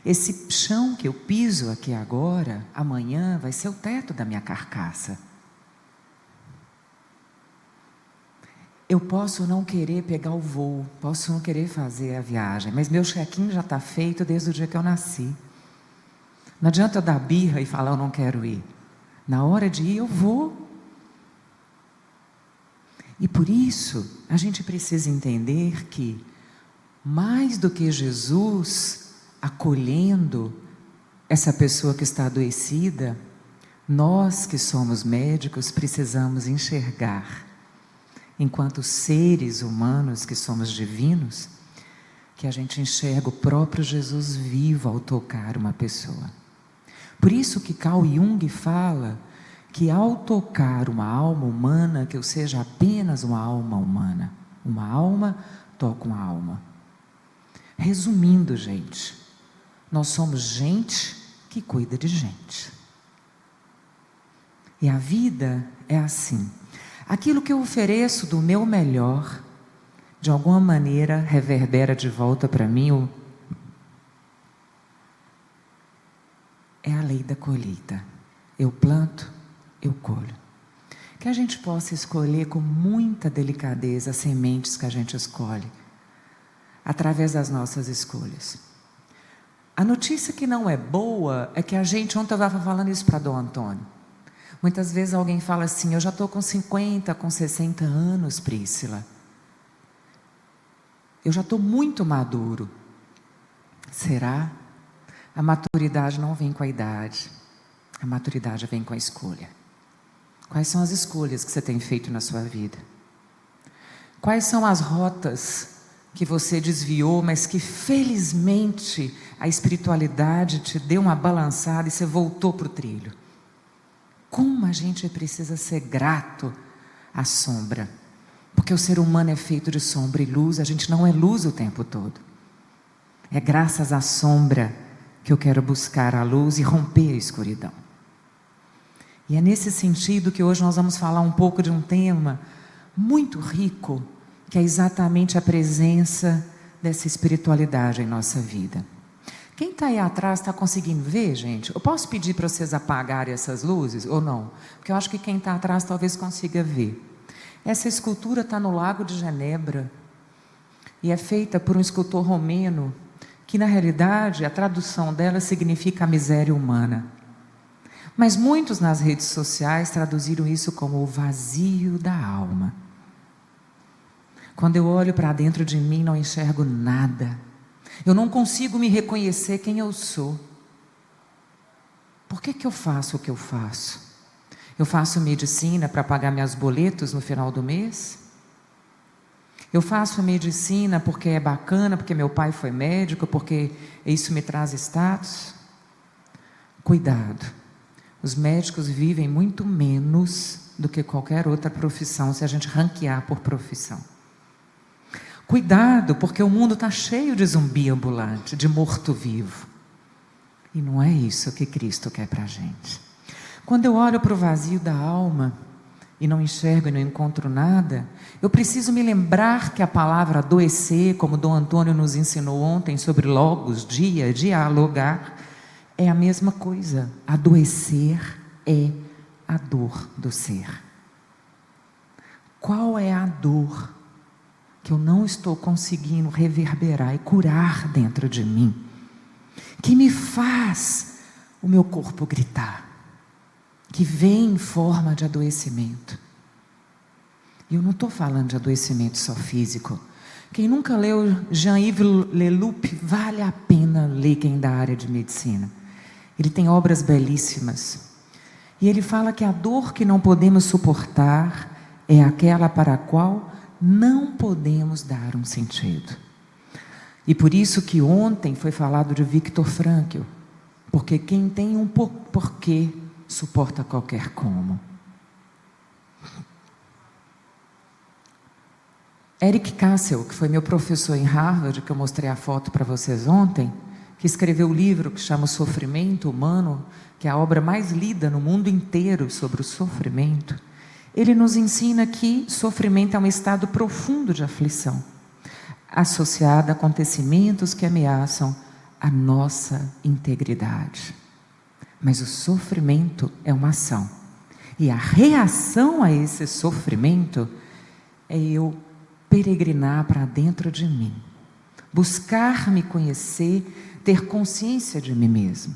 esse chão que eu piso aqui agora, amanhã vai ser o teto da minha carcaça. Eu posso não querer pegar o voo, posso não querer fazer a viagem, mas meu check-in já está feito desde o dia que eu nasci. Não adianta eu dar birra e falar eu não quero ir. Na hora de ir eu vou. E por isso a gente precisa entender que, mais do que Jesus acolhendo essa pessoa que está adoecida, nós que somos médicos precisamos enxergar, enquanto seres humanos que somos divinos, que a gente enxerga o próprio Jesus vivo ao tocar uma pessoa. Por isso que Carl Jung fala que ao tocar uma alma humana, que eu seja apenas uma alma humana. Uma alma toca uma alma. Resumindo, gente, nós somos gente que cuida de gente. E a vida é assim. Aquilo que eu ofereço do meu melhor, de alguma maneira reverbera de volta para mim. É a lei da colheita. Eu planto, eu colho. Que a gente possa escolher com muita delicadeza as sementes que a gente escolhe, através das nossas escolhas. A notícia que não é boa é que a gente, ontem eu estava falando isso para Dom Antônio, muitas vezes alguém fala assim, eu já estou com 50, com 60 anos, Prícila. Eu já estou muito maduro. Será? A maturidade não vem com a idade. A maturidade vem com a escolha. Quais são as escolhas que você tem feito na sua vida? Quais são as rotas que você desviou, mas que felizmente a espiritualidade te deu uma balançada e você voltou para o trilho? Como a gente precisa ser grato à sombra, porque o ser humano é feito de sombra e luz, a gente não é luz o tempo todo. É graças à sombra que eu quero buscar a luz e romper a escuridão. E é nesse sentido que hoje nós vamos falar um pouco de um tema muito rico, que é exatamente a presença dessa espiritualidade em nossa vida. Quem está aí atrás está conseguindo ver, gente? Eu posso pedir para vocês apagarem essas luzes ou não? Porque eu acho que quem está atrás talvez consiga ver. Essa escultura está no Lago de Genebra e é feita por um escultor romeno, que na realidade a tradução dela significa a miséria humana. Mas muitos nas redes sociais traduziram isso como o vazio da alma. Quando eu olho para dentro de mim, não enxergo nada. Eu não consigo me reconhecer quem eu sou. Por que eu faço o que eu faço? Eu faço medicina para pagar meus boletos no final do mês? Eu faço medicina porque é bacana, porque meu pai foi médico, porque isso me traz status? Cuidado. Os médicos vivem muito menos do que qualquer outra profissão, se a gente ranquear por profissão. Cuidado, porque o mundo está cheio de zumbi ambulante, de morto-vivo. E não é isso que Cristo quer para a gente. Quando eu olho para o vazio da alma e não enxergo e não encontro nada, eu preciso me lembrar que a palavra adoecer, como Dom Antônio nos ensinou ontem sobre logos, dia, dialogar, é a mesma coisa. Adoecer é a dor do ser. Qual é a dor que eu não estou conseguindo reverberar e curar dentro de mim, que me faz o meu corpo gritar, que vem em forma de adoecimento? E eu não estou falando de adoecimento só físico. Quem nunca leu Jean-Yves Leloup, vale a pena ler, quem da área de medicina. Ele tem obras belíssimas. E ele fala que a dor que não podemos suportar é aquela para a qual não podemos dar um sentido. E por isso que ontem foi falado de Viktor Frankl, porque quem tem um porquê suporta qualquer como. Eric Cassel, que foi meu professor em Harvard, que eu mostrei a foto para vocês ontem, que escreveu o livro que chama O Sofrimento Humano, que é a obra mais lida no mundo inteiro sobre o sofrimento. Ele nos ensina que sofrimento é um estado profundo de aflição, associado a acontecimentos que ameaçam a nossa integridade. Mas o sofrimento é uma ação. E a reação a esse sofrimento é eu peregrinar para dentro de mim. Buscar me conhecer, ter consciência de mim mesmo.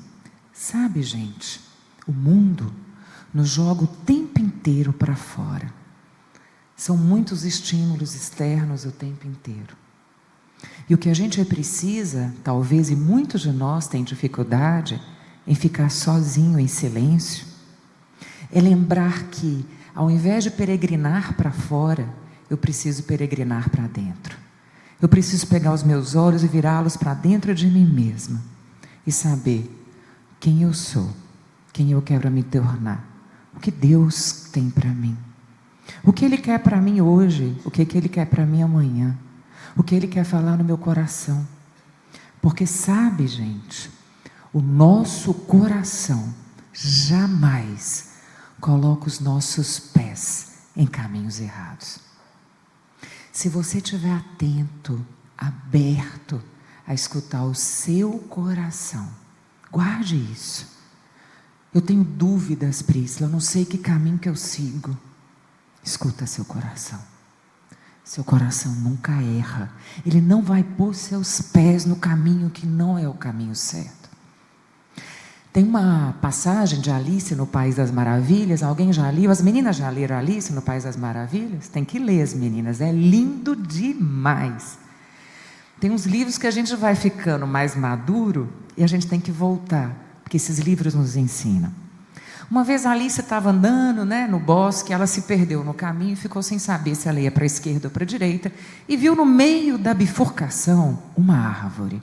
Sabe, gente, o mundo nos joga o tempo inteiro para fora. São muitos estímulos externos o tempo inteiro. E o que a gente precisa, talvez, e muitos de nós têm dificuldade, em ficar sozinho, em silêncio, é lembrar que, ao invés de peregrinar para fora, eu preciso peregrinar para dentro. Eu preciso pegar os meus olhos e virá-los para dentro de mim mesma e saber quem eu sou, quem eu quero me tornar, o que Deus tem para mim, o que Ele quer para mim hoje, o que Ele quer para mim amanhã, o que Ele quer falar no meu coração. Porque sabe, gente, o nosso coração jamais coloca os nossos pés em caminhos errados. Se você estiver atento, aberto a escutar o seu coração, guarde isso. Eu tenho dúvidas, Priscila, eu não sei que caminho que eu sigo. Escuta seu coração. Seu coração nunca erra. Ele não vai pôr seus pés no caminho que não é o caminho certo. Tem uma passagem de Alice no País das Maravilhas. Alguém já leu? As meninas já leram Alice no País das Maravilhas? Tem que ler, as meninas. É lindo demais. Tem uns livros que a gente vai ficando mais maduro e a gente tem que voltar, porque esses livros nos ensinam. Uma vez a Alice estava andando, no bosque, ela se perdeu no caminho e ficou sem saber se ela ia para a esquerda ou para a direita, e viu no meio da bifurcação uma árvore.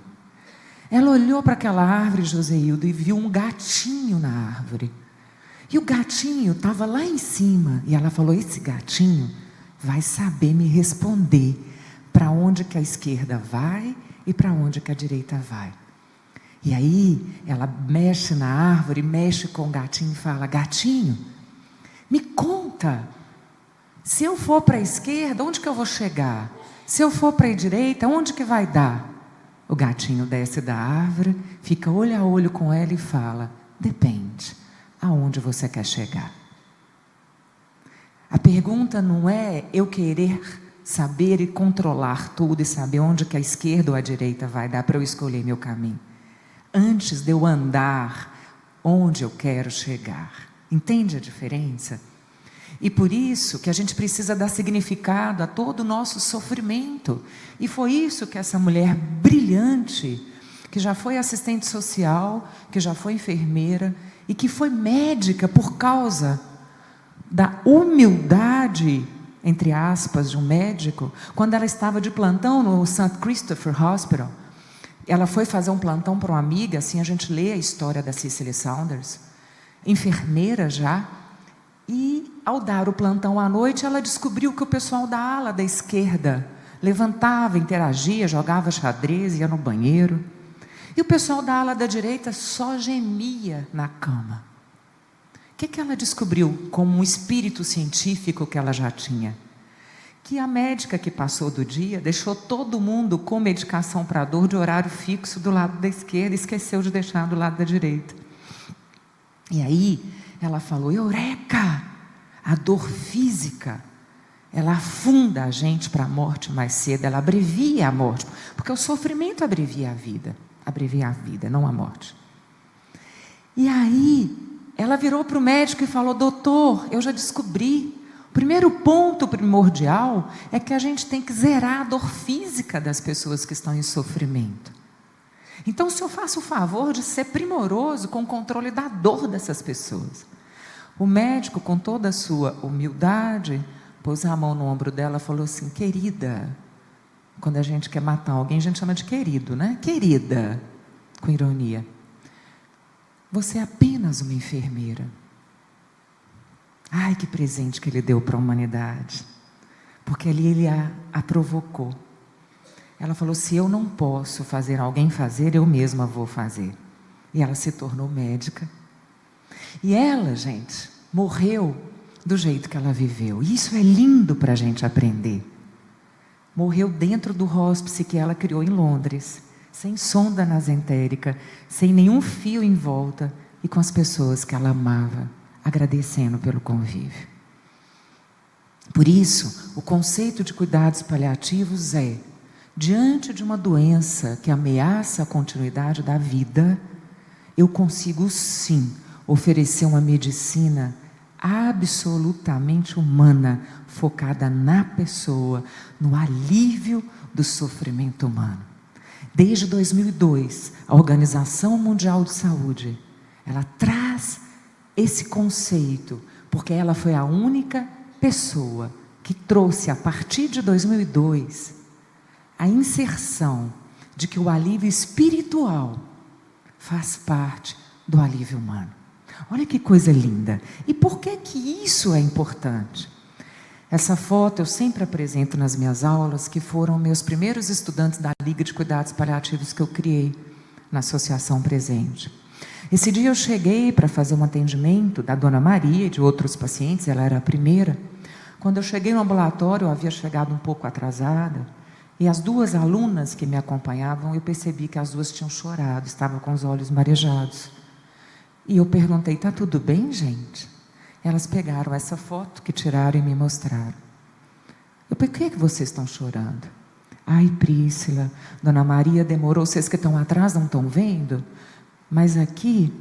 Ela olhou para aquela árvore, Joseildo, e viu um gatinho na árvore. E o gatinho estava lá em cima, e ela falou: esse gatinho vai saber me responder para onde que a esquerda vai e para onde que a direita vai. E aí ela mexe na árvore, mexe com o gatinho e fala: gatinho, me conta, se eu for para a esquerda, onde que eu vou chegar? Se eu for para a direita, onde que vai dar? O gatinho desce da árvore, fica olho a olho com ela e fala: depende, aonde você quer chegar? A pergunta não é eu querer saber e controlar tudo e saber onde que a esquerda ou a direita vai dar para eu escolher meu caminho. Antes de eu andar onde eu quero chegar. Entende a diferença? E por isso que a gente precisa dar significado a todo o nosso sofrimento. E foi isso que essa mulher brilhante, que já foi assistente social, que já foi enfermeira e que foi médica por causa da humildade, entre aspas, de um médico, quando ela estava de plantão no St. Christopher Hospital. Ela foi fazer um plantão para uma amiga, assim a gente lê a história da Cicely Saunders, enfermeira já, e ao dar o plantão à noite, ela descobriu que o pessoal da ala da esquerda levantava, interagia, jogava xadrez, ia no banheiro, e o pessoal da ala da direita só gemia na cama. O que ela descobriu como um espírito científico que ela já tinha? Que a médica que passou do dia deixou todo mundo com medicação para dor de horário fixo do lado da esquerda e esqueceu de deixar do lado da direita. E aí ela falou: eureka! A dor física, ela afunda a gente para a morte mais cedo, ela abrevia a morte, porque o sofrimento abrevia a vida, não a morte. E aí ela virou para o médico e falou: doutor, eu já descobri. O primeiro ponto primordial é que a gente tem que zerar a dor física das pessoas que estão em sofrimento. Então, o senhor faça o favor de ser primoroso com o controle da dor dessas pessoas. O médico, com toda a sua humildade, pôs a mão no ombro dela e falou assim: querida, quando a gente quer matar alguém, a gente chama de querido, né? Querida, com ironia, você é apenas uma enfermeira. Ai, que presente que ele deu para a humanidade, porque ali ele a provocou. Ela falou: se eu não posso fazer alguém fazer, eu mesma vou fazer. E ela se tornou médica. E ela, gente, morreu do jeito que ela viveu. E isso é lindo para a gente aprender. Morreu dentro do hospice que ela criou em Londres. sem sonda nasentérica, sem nenhum fio em volta e com as pessoas que ela amava, agradecendo pelo convívio. Por isso, o conceito de cuidados paliativos é: diante de uma doença que ameaça a continuidade da vida, eu consigo sim oferecer uma medicina absolutamente humana, focada na pessoa, no alívio do sofrimento humano. Desde 2002, a Organização Mundial de Saúde, ela traz esse conceito, porque ela foi a única pessoa que trouxe, a partir de 2002, a inserção de que o alívio espiritual faz parte do alívio humano. Olha que coisa linda. E por que que isso é importante? Essa foto eu sempre apresento nas minhas aulas, que foram meus primeiros estudantes da Liga de Cuidados Paliativos que eu criei na Associação Presente. Esse dia eu cheguei para fazer um atendimento da Dona Maria e de outros pacientes, ela era a primeira. Quando eu cheguei no ambulatório, eu havia chegado um pouco atrasada, e as duas alunas que me acompanhavam, eu percebi que as duas tinham chorado, estavam com os olhos marejados. E eu perguntei: está tudo bem, gente? Elas pegaram essa foto que tiraram e me mostraram. Eu falei: por que vocês estão chorando? Ai, Prícila, Dona Maria demorou, vocês que estão atrás não estão vendo? Mas aqui,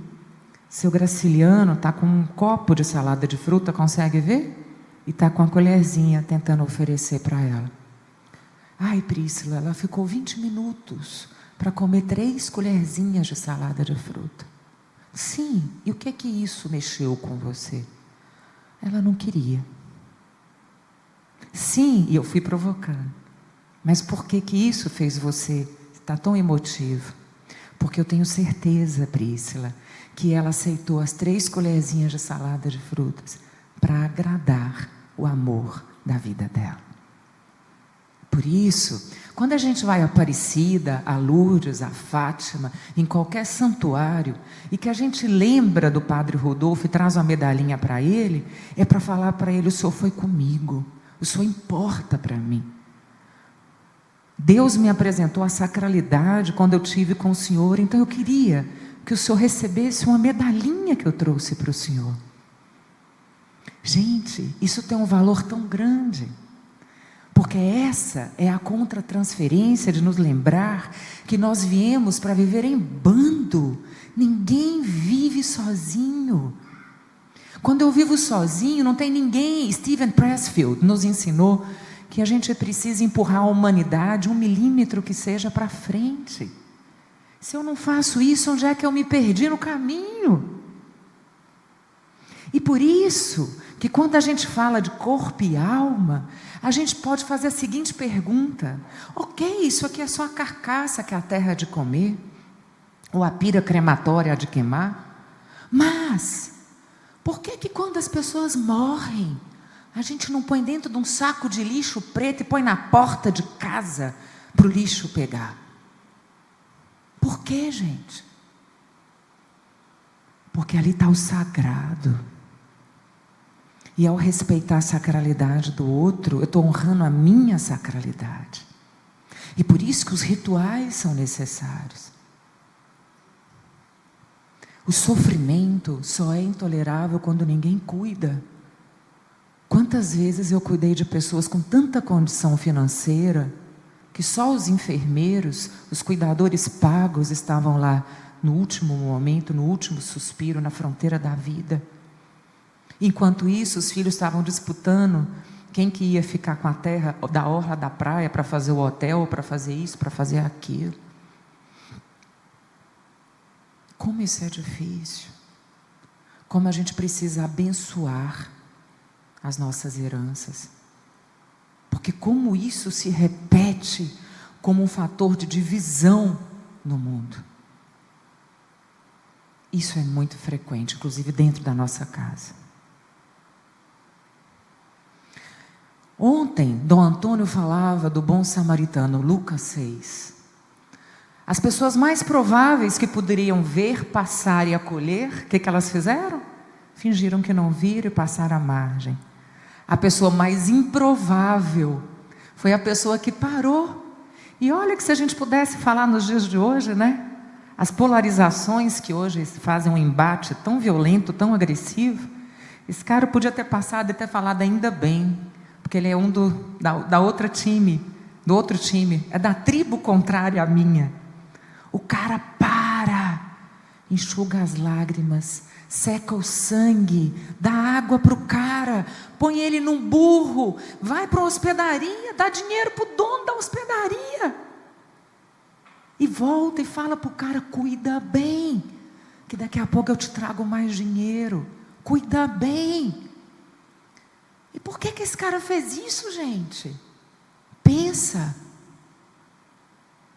seu Graciliano está com um copo de salada de fruta, consegue ver? E está com a colherzinha tentando oferecer para ela. Ai, Prícila, ela ficou 20 minutos para comer 3 colherzinhas de salada de fruta. Sim, e o que é que isso mexeu com você? Ela não queria. Sim, e eu fui provocando. Mas por que que isso fez você estar tão emotivo? Porque eu tenho certeza, Prícila, que ela aceitou as 3 colherzinhas de salada de frutas para agradar o amor da vida dela. Por isso, quando a gente vai a Aparecida, a Lourdes, a Fátima, em qualquer santuário, e que a gente lembra do Padre Rodolfo e traz uma medalhinha para ele, é para falar para ele: o Senhor foi comigo, o Senhor importa para mim. Deus me apresentou a sacralidade quando eu tive com o Senhor, então eu queria que o Senhor recebesse uma medalhinha que eu trouxe para o Senhor. Gente, isso tem um valor tão grande, porque essa é a contratransferência de nos lembrar que nós viemos para viver em bando. Ninguém vive sozinho. Quando eu vivo sozinho, não tem ninguém. Steven Pressfield nos ensinou que a gente precisa empurrar a humanidade 1 milímetro que seja para frente. Se eu não faço isso, onde é que eu me perdi no caminho? E por isso que quando a gente fala de corpo e alma, a gente pode fazer a seguinte pergunta: ok, isso aqui é só a carcaça que a terra há de comer, ou a pira crematória há de queimar, mas por que que quando as pessoas morrem, a gente não põe dentro de um saco de lixo preto e põe na porta de casa para o lixo pegar? Por que, gente? Porque ali está o sagrado. E ao respeitar a sacralidade do outro, eu estou honrando a minha sacralidade. E por isso que os rituais são necessários. O sofrimento só é intolerável quando ninguém cuida. Quantas vezes eu cuidei de pessoas com tanta condição financeira, que só os enfermeiros, os cuidadores pagos estavam lá no último momento, no último suspiro, na fronteira da vida. Enquanto isso, os filhos estavam disputando quem que ia ficar com a terra da orla da praia para fazer o hotel, para fazer isso, para fazer aquilo. Como isso é difícil. Como a gente precisa abençoar as nossas heranças. Porque como isso se repete como um fator de divisão no mundo. Isso é muito frequente, inclusive dentro da nossa casa. Ontem, Dom Antônio falava do bom samaritano, Lucas 6. As pessoas mais prováveis que poderiam ver, passar e acolher, o que elas fizeram? Fingiram que não viram e passaram à margem. A pessoa mais improvável foi a pessoa que parou E olha que se a gente pudesse falar nos dias de hoje, né? As polarizações que hoje fazem um embate tão violento, tão agressivo, esse cara podia ter passado e ter falado ainda bem, porque ele é um do outro time, é da tribo contrária à minha. O cara para, enxuga as lágrimas, seca o sangue, dá água para o cara, põe ele num burro, vai para uma hospedaria, dá dinheiro para o dono da hospedaria. E volta e fala para o cara, cuida bem, que daqui a pouco eu te trago mais dinheiro. Cuida bem. E por que esse cara fez isso, gente? Pensa.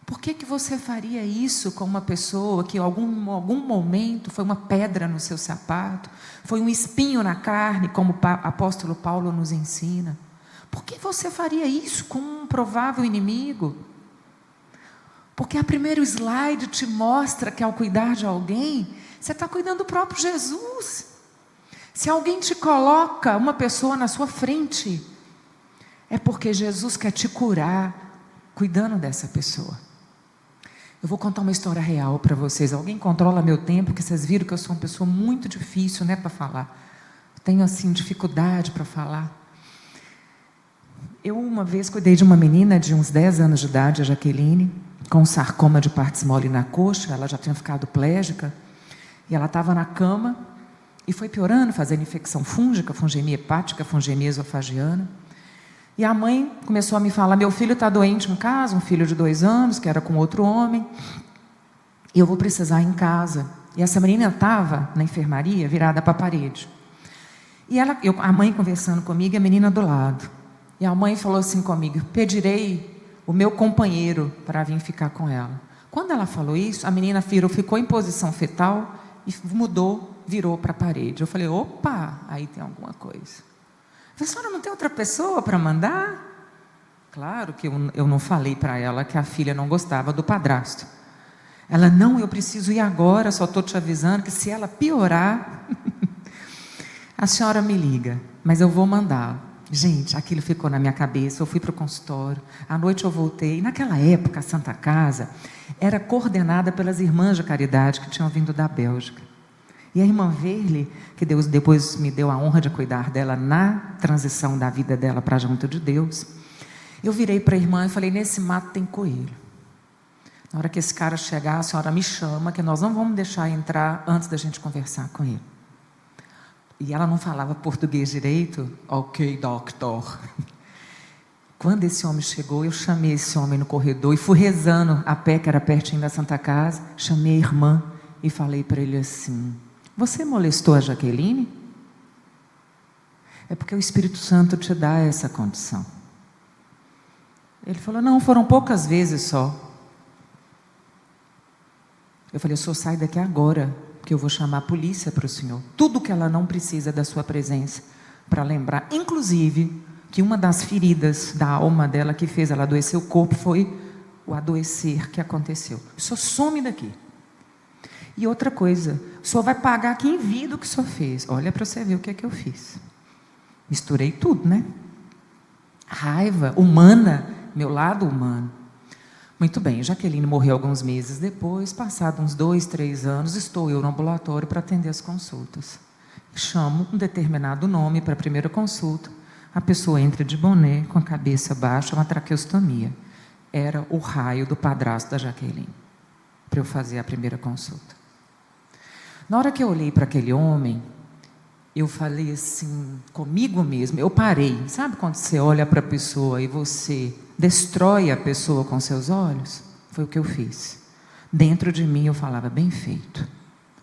Por que você faria isso com uma pessoa que em algum momento foi uma pedra no seu sapato, foi um espinho na carne, como o apóstolo Paulo nos ensina? Por que você faria isso com um provável inimigo? Porque a primeiro slide te mostra que ao cuidar de alguém, você está cuidando do próprio Jesus. Se alguém te coloca uma pessoa na sua frente, é porque Jesus quer te curar, cuidando dessa pessoa. Eu vou contar uma história real para vocês. Alguém controla meu tempo, porque vocês viram que eu sou uma pessoa muito difícil, né, para falar. Tenho, assim, dificuldade para falar. Eu, uma vez, cuidei de uma menina de uns 10 anos de idade, a Jaqueline, com sarcoma de partes mole na coxa. Ela já tinha ficado plégica. E ela estava na cama, e foi piorando, fazendo infecção fúngica, fungemia hepática, fungemia esofagiana. E a mãe começou a me falar, meu filho está doente em casa, um filho de 2 anos, que era com outro homem, e eu vou precisar ir em casa. E essa menina estava na enfermaria, virada para a parede. E a mãe conversando comigo, e a menina do lado. E a mãe falou assim comigo, pedirei o meu companheiro para vir ficar com ela. Quando ela falou isso, a menina ficou em posição fetal e virou para a parede. Eu falei, opa, aí tem alguma coisa. A senhora não tem outra pessoa para mandar? Claro que eu não falei para ela que a filha não gostava do padrasto. Ela, não, eu preciso ir agora, só estou te avisando que se ela piorar, a senhora me liga, mas eu vou mandá-la. Gente, aquilo ficou na minha cabeça, eu fui para o consultório, à noite eu voltei. Naquela época, a Santa Casa era coordenada pelas irmãs de caridade que tinham vindo da Bélgica. E a irmã Verle, que Deus depois me deu a honra de cuidar dela na transição da vida dela para junto de Deus, eu virei para a irmã e falei, nesse mato tem coelho. Na hora que esse cara chegar, a senhora me chama, que nós não vamos deixar entrar antes da gente conversar com ele. E ela não falava português direito. Ok, doctor. Quando esse homem chegou, eu chamei esse homem no corredor e fui rezando a pé, que era pertinho da Santa Casa, chamei a irmã e falei para ele assim, você molestou a Jaqueline? É porque o Espírito Santo te dá essa condição. Ele falou, não, foram poucas vezes só. Eu falei, o senhor sai daqui agora, que eu vou chamar a polícia para o senhor. Tudo que ela não precisa da sua presença, para lembrar, inclusive, que uma das feridas da alma dela que fez ela adoecer o corpo foi o adoecer que aconteceu. O senhor some daqui. E outra coisa, o senhor vai pagar aqui em vida o que o senhor fez. Olha para você ver o que é que eu fiz. Misturei tudo, né? Raiva humana, meu lado humano. Muito bem, Jaqueline morreu alguns meses depois, passado uns 2, 3 anos, estou eu no ambulatório para atender as consultas. Chamo um determinado nome para a primeira consulta, a pessoa entra de boné, com a cabeça baixa, uma traqueostomia. Era o raio do padrasto da Jaqueline, para eu fazer a primeira consulta. Na hora que eu olhei para aquele homem, eu falei assim, comigo mesmo, eu parei. Sabe quando você olha para a pessoa e você destrói a pessoa com seus olhos? Foi o que eu fiz. Dentro de mim eu falava, bem feito.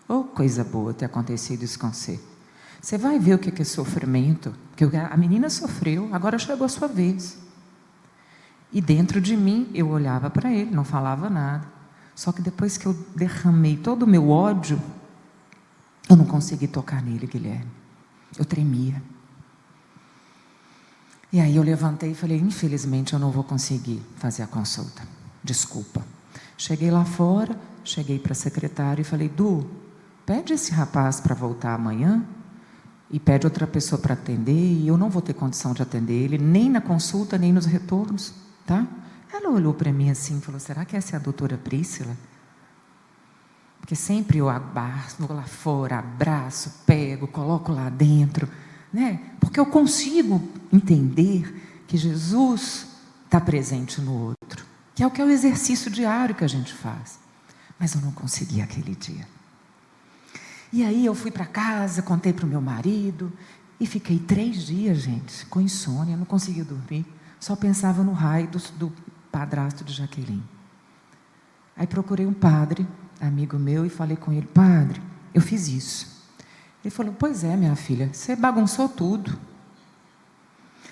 Oh, coisa boa ter acontecido isso com você. Você vai ver o que é sofrimento. Porque a menina sofreu, agora chegou a sua vez. E dentro de mim eu olhava para ele, não falava nada. Só que depois que eu derramei todo o meu ódio, eu não consegui tocar nele, Guilherme. Eu tremia. E aí eu levantei e falei, infelizmente eu não vou conseguir fazer a consulta. Desculpa. Cheguei lá fora, cheguei para a secretária e falei, Du, pede esse rapaz para voltar amanhã e pede outra pessoa para atender, e eu não vou ter condição de atender ele, nem na consulta, nem nos retornos, tá? Ela olhou para mim assim e falou, será que essa é a doutora Príscila? Porque sempre eu vou lá fora, abraço, pego, coloco lá dentro, né? Porque eu consigo entender que Jesus está presente no outro, que é o exercício diário que a gente faz. Mas eu não consegui aquele dia. E aí eu fui para casa, contei para o meu marido, e fiquei 3 dias, gente, com insônia, não conseguia dormir, só pensava no raio do padrasto de Jaqueline. Aí procurei um padre, amigo meu, e falei com ele, padre, eu fiz isso. Ele falou, pois é, minha filha, você bagunçou tudo.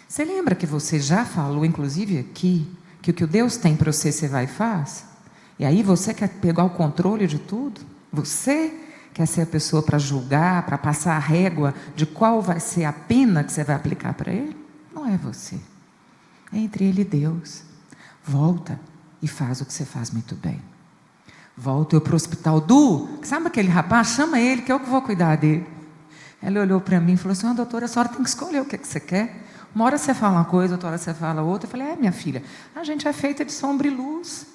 Você lembra que você já falou, inclusive aqui, que o que Deus tem para você vai e faz? E aí você quer pegar o controle de tudo? Você quer ser a pessoa para julgar, para passar a régua de qual vai ser a pena que você vai aplicar para ele? Não é você. É entre ele e Deus. Volta e faz o que você faz muito bem. Volto eu para o hospital. Sabe aquele rapaz? Chama ele que eu que vou cuidar dele. Ela olhou para mim e falou assim, doutora, a senhora tem que escolher o que você quer. Uma hora você fala uma coisa, outra hora você fala outra. Eu falei, minha filha, a gente é feita de sombra e luz.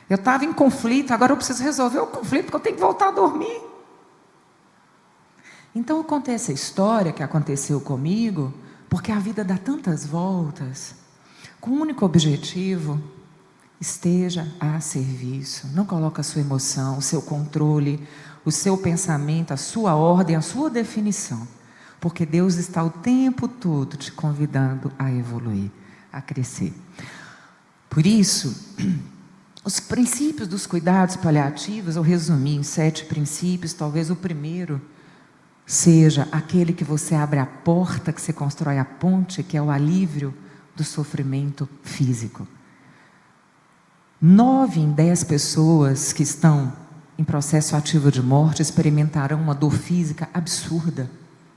Eu estava em conflito, agora eu preciso resolver o conflito, porque eu tenho que voltar a dormir. Então eu contei essa história que aconteceu comigo, porque a vida dá tantas voltas, com o único objetivo, esteja a serviço. Não coloque a sua emoção, o seu controle, o seu pensamento, a sua ordem, a sua definição. Porque Deus está o tempo todo te convidando a evoluir, a crescer. Por isso, os princípios dos cuidados paliativos, eu resumi em 7 princípios, talvez o primeiro seja aquele que você abre a porta, que você constrói a ponte, que é o alívio do sofrimento físico. 9 em 10 pessoas que estão em processo ativo de morte experimentarão uma dor física absurda,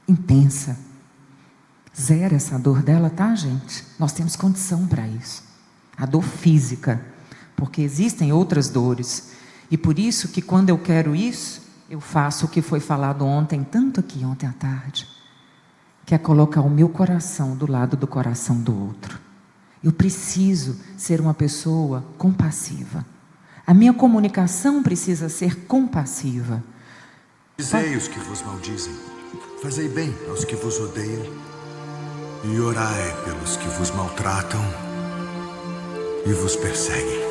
intensa. Zero essa dor dela, tá, gente? Nós temos condição para isso. A dor física, porque existem outras dores. E por isso que quando eu quero isso, eu faço o que foi falado ontem, tanto aqui ontem à tarde, que é colocar o meu coração do lado do coração do outro. Eu preciso ser uma pessoa compassiva. A minha comunicação precisa ser compassiva. Dizei os que vos maldizem, fazei bem aos que vos odeiam, e orai pelos que vos maltratam e vos perseguem.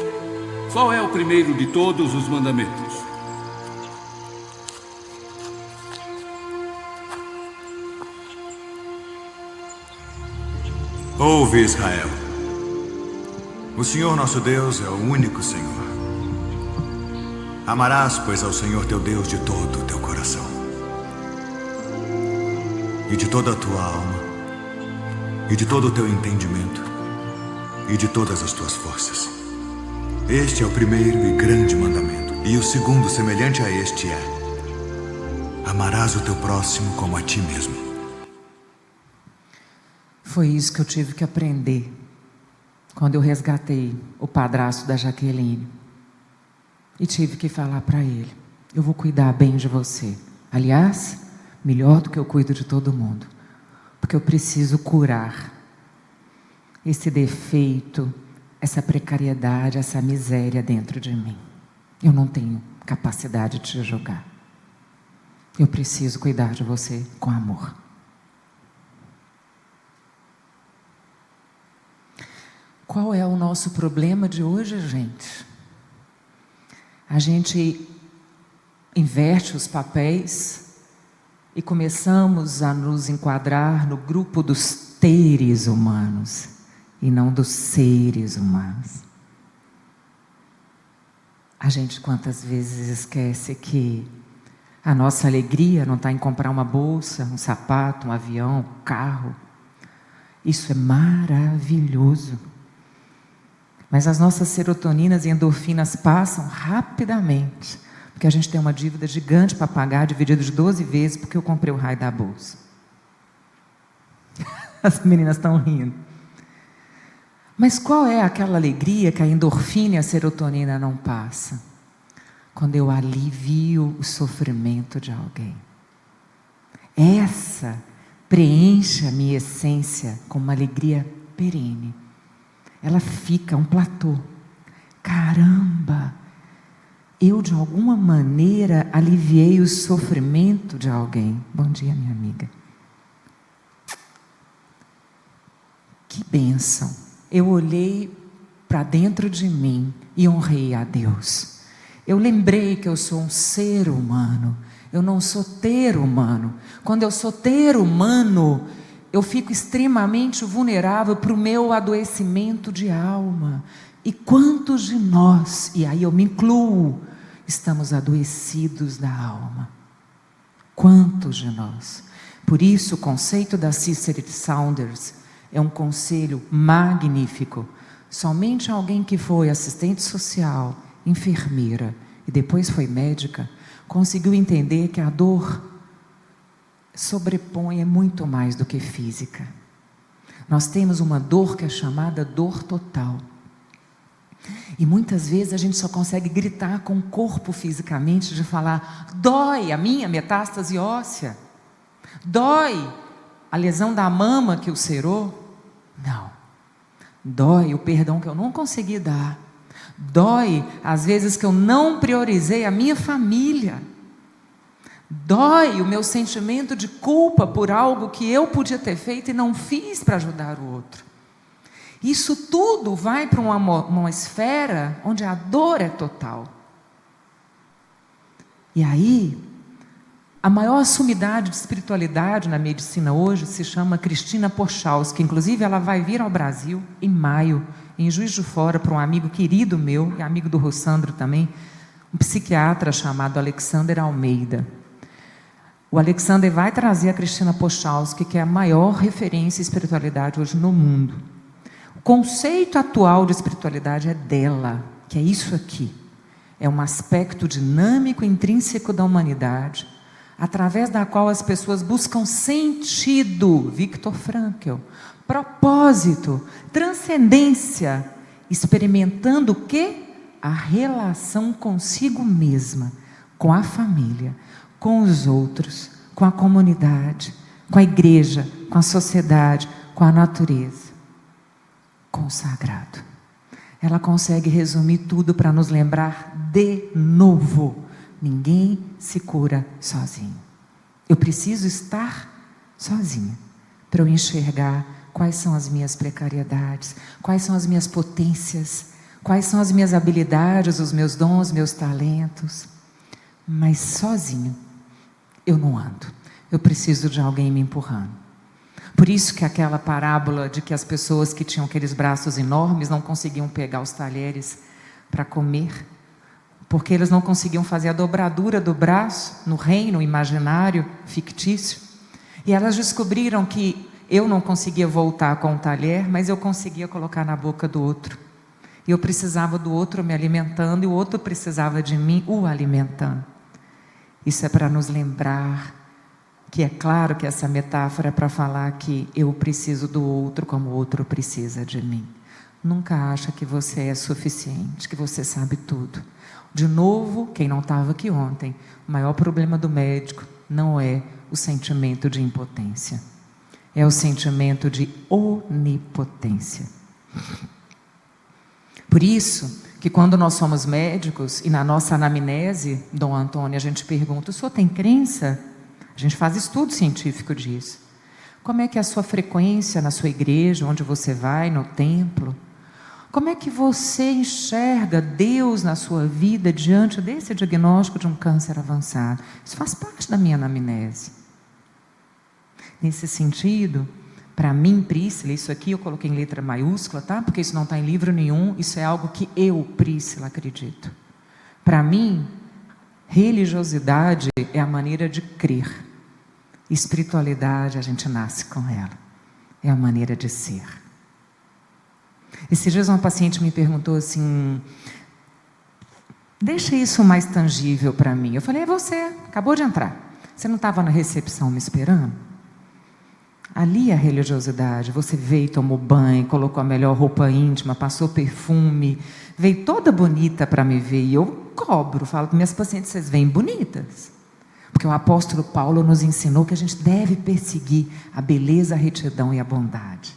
Qual é o primeiro de todos os mandamentos? Ouve, Israel. O Senhor nosso Deus é o único Senhor. Amarás, pois, ao Senhor teu Deus de todo o teu coração, e de toda a tua alma, e de todo o teu entendimento, e de todas as tuas forças. Este é o primeiro e grande mandamento. E o segundo, semelhante a este, é: amarás o teu próximo como a ti mesmo. Foi isso que eu tive que aprender quando eu resgatei o padrasto da Jaqueline. E tive que falar para ele: eu vou cuidar bem de você. Aliás, melhor do que eu cuido de todo mundo. Porque eu preciso curar esse defeito, essa precariedade, essa miséria dentro de mim. Eu não tenho capacidade de te julgar. Eu preciso cuidar de você com amor. Qual é o nosso problema de hoje, gente? A gente inverte os papéis e começamos a nos enquadrar no grupo dos teres humanos e não dos seres humanos. A gente quantas vezes esquece que a nossa alegria não está em comprar uma bolsa, um sapato, um avião, um carro. Isso é maravilhoso. Mas as nossas serotoninas e endorfinas passam rapidamente, porque a gente tem uma dívida gigante para pagar, dividido de 12 vezes, porque eu comprei o raio da bolsa. As meninas estão rindo. Mas qual é aquela alegria que a endorfina e a serotonina não passam? Quando eu alivio o sofrimento de alguém. Essa preenche a minha essência com uma alegria perene. Ela fica um platô. caramba, eu de alguma maneira aliviei o sofrimento de alguém. Bom dia, minha amiga. Que bênção. Eu olhei para dentro de mim e honrei a Deus. Eu lembrei que eu sou um ser humano, eu não sou ter humano. Quando eu sou ter humano, eu fico extremamente vulnerável para o meu adoecimento de alma. E quantos de nós, e aí eu me incluo, estamos adoecidos da alma? Quantos de nós? Por isso o conceito da Cicely Saunders é um conselho magnífico. Somente alguém que foi assistente social, enfermeira e depois foi médica, conseguiu entender que a dor sobrepõe, é muito mais do que física. Nós temos uma dor que é chamada dor total. E muitas vezes a gente só consegue gritar com o corpo fisicamente, de falar, dói a minha metástase óssea, dói a lesão da mama que ulcerou. Não, dói o perdão que eu não consegui dar, dói às vezes que eu não priorizei a minha família, dói o meu sentimento de culpa por algo que eu podia ter feito e não fiz para ajudar o outro. Isso tudo vai para uma esfera onde a dor é total. E aí, a maior sumidade de espiritualidade na medicina hoje se chama Cristina Pochalski. Inclusive, ela vai vir ao Brasil em maio, em Juiz de Fora, para um amigo querido meu, e amigo do Rossandro também, um psiquiatra chamado Alexander Almeida. O Alexander vai trazer a Cristina Pochalski, que é a maior referência em espiritualidade hoje no mundo. O conceito atual de espiritualidade é dela, que é isso aqui. É um aspecto dinâmico, intrínseco da humanidade, através da qual as pessoas buscam sentido, Viktor Frankl, propósito, transcendência, experimentando o quê? A relação consigo mesma, com a família, com os outros, com a comunidade, com a igreja, com a sociedade, com a natureza, com o sagrado. Ela consegue resumir tudo para nos lembrar de novo: ninguém se cura sozinho. Eu preciso estar sozinha para eu enxergar quais são as minhas precariedades, quais são as minhas potências, quais são as minhas habilidades, os meus dons, meus talentos. Mas sozinho eu não ando. Eu preciso de alguém me empurrando. Por isso que aquela parábola de que as pessoas que tinham aqueles braços enormes não conseguiam pegar os talheres para comer, porque eles não conseguiam fazer a dobradura do braço no reino imaginário, fictício. E elas descobriram que eu não conseguia voltar com o talher, mas eu conseguia colocar na boca do outro. E eu precisava do outro me alimentando, e o outro precisava de mim o alimentando. Isso é para nos lembrar que é claro que essa metáfora é para falar que eu preciso do outro como o outro precisa de mim. Nunca acha que você é suficiente, que você sabe tudo. De novo, quem não estava aqui ontem, o maior problema do médico não é o sentimento de impotência, é o sentimento de onipotência. Por isso que quando nós somos médicos e na nossa anamnese, Dom Antônio, a gente pergunta: o senhor tem crença? A gente faz estudo científico disso. Como é que é a sua frequência na sua igreja, onde você vai, no templo? Como é que você enxerga Deus na sua vida diante desse diagnóstico de um câncer avançado? Isso faz parte da minha anamnese. Nesse sentido, para mim, Príscila, isso aqui eu coloquei em letra maiúscula, tá? Porque isso não está em livro nenhum, isso é algo que eu, Príscila, acredito. Para mim, religiosidade é a maneira de crer. Espiritualidade, a gente nasce com ela. É a maneira de ser. Esses dias uma paciente me perguntou assim: deixa isso mais tangível para mim. Eu falei: é você, acabou de entrar. Você não estava na recepção me esperando? Ali a religiosidade, você veio, tomou banho, colocou a melhor roupa íntima, passou perfume, veio toda bonita para me ver. E eu cobro, falo para minhas pacientes: vocês vêm bonitas. Porque o apóstolo Paulo nos ensinou que a gente deve perseguir a beleza, a retidão e a bondade.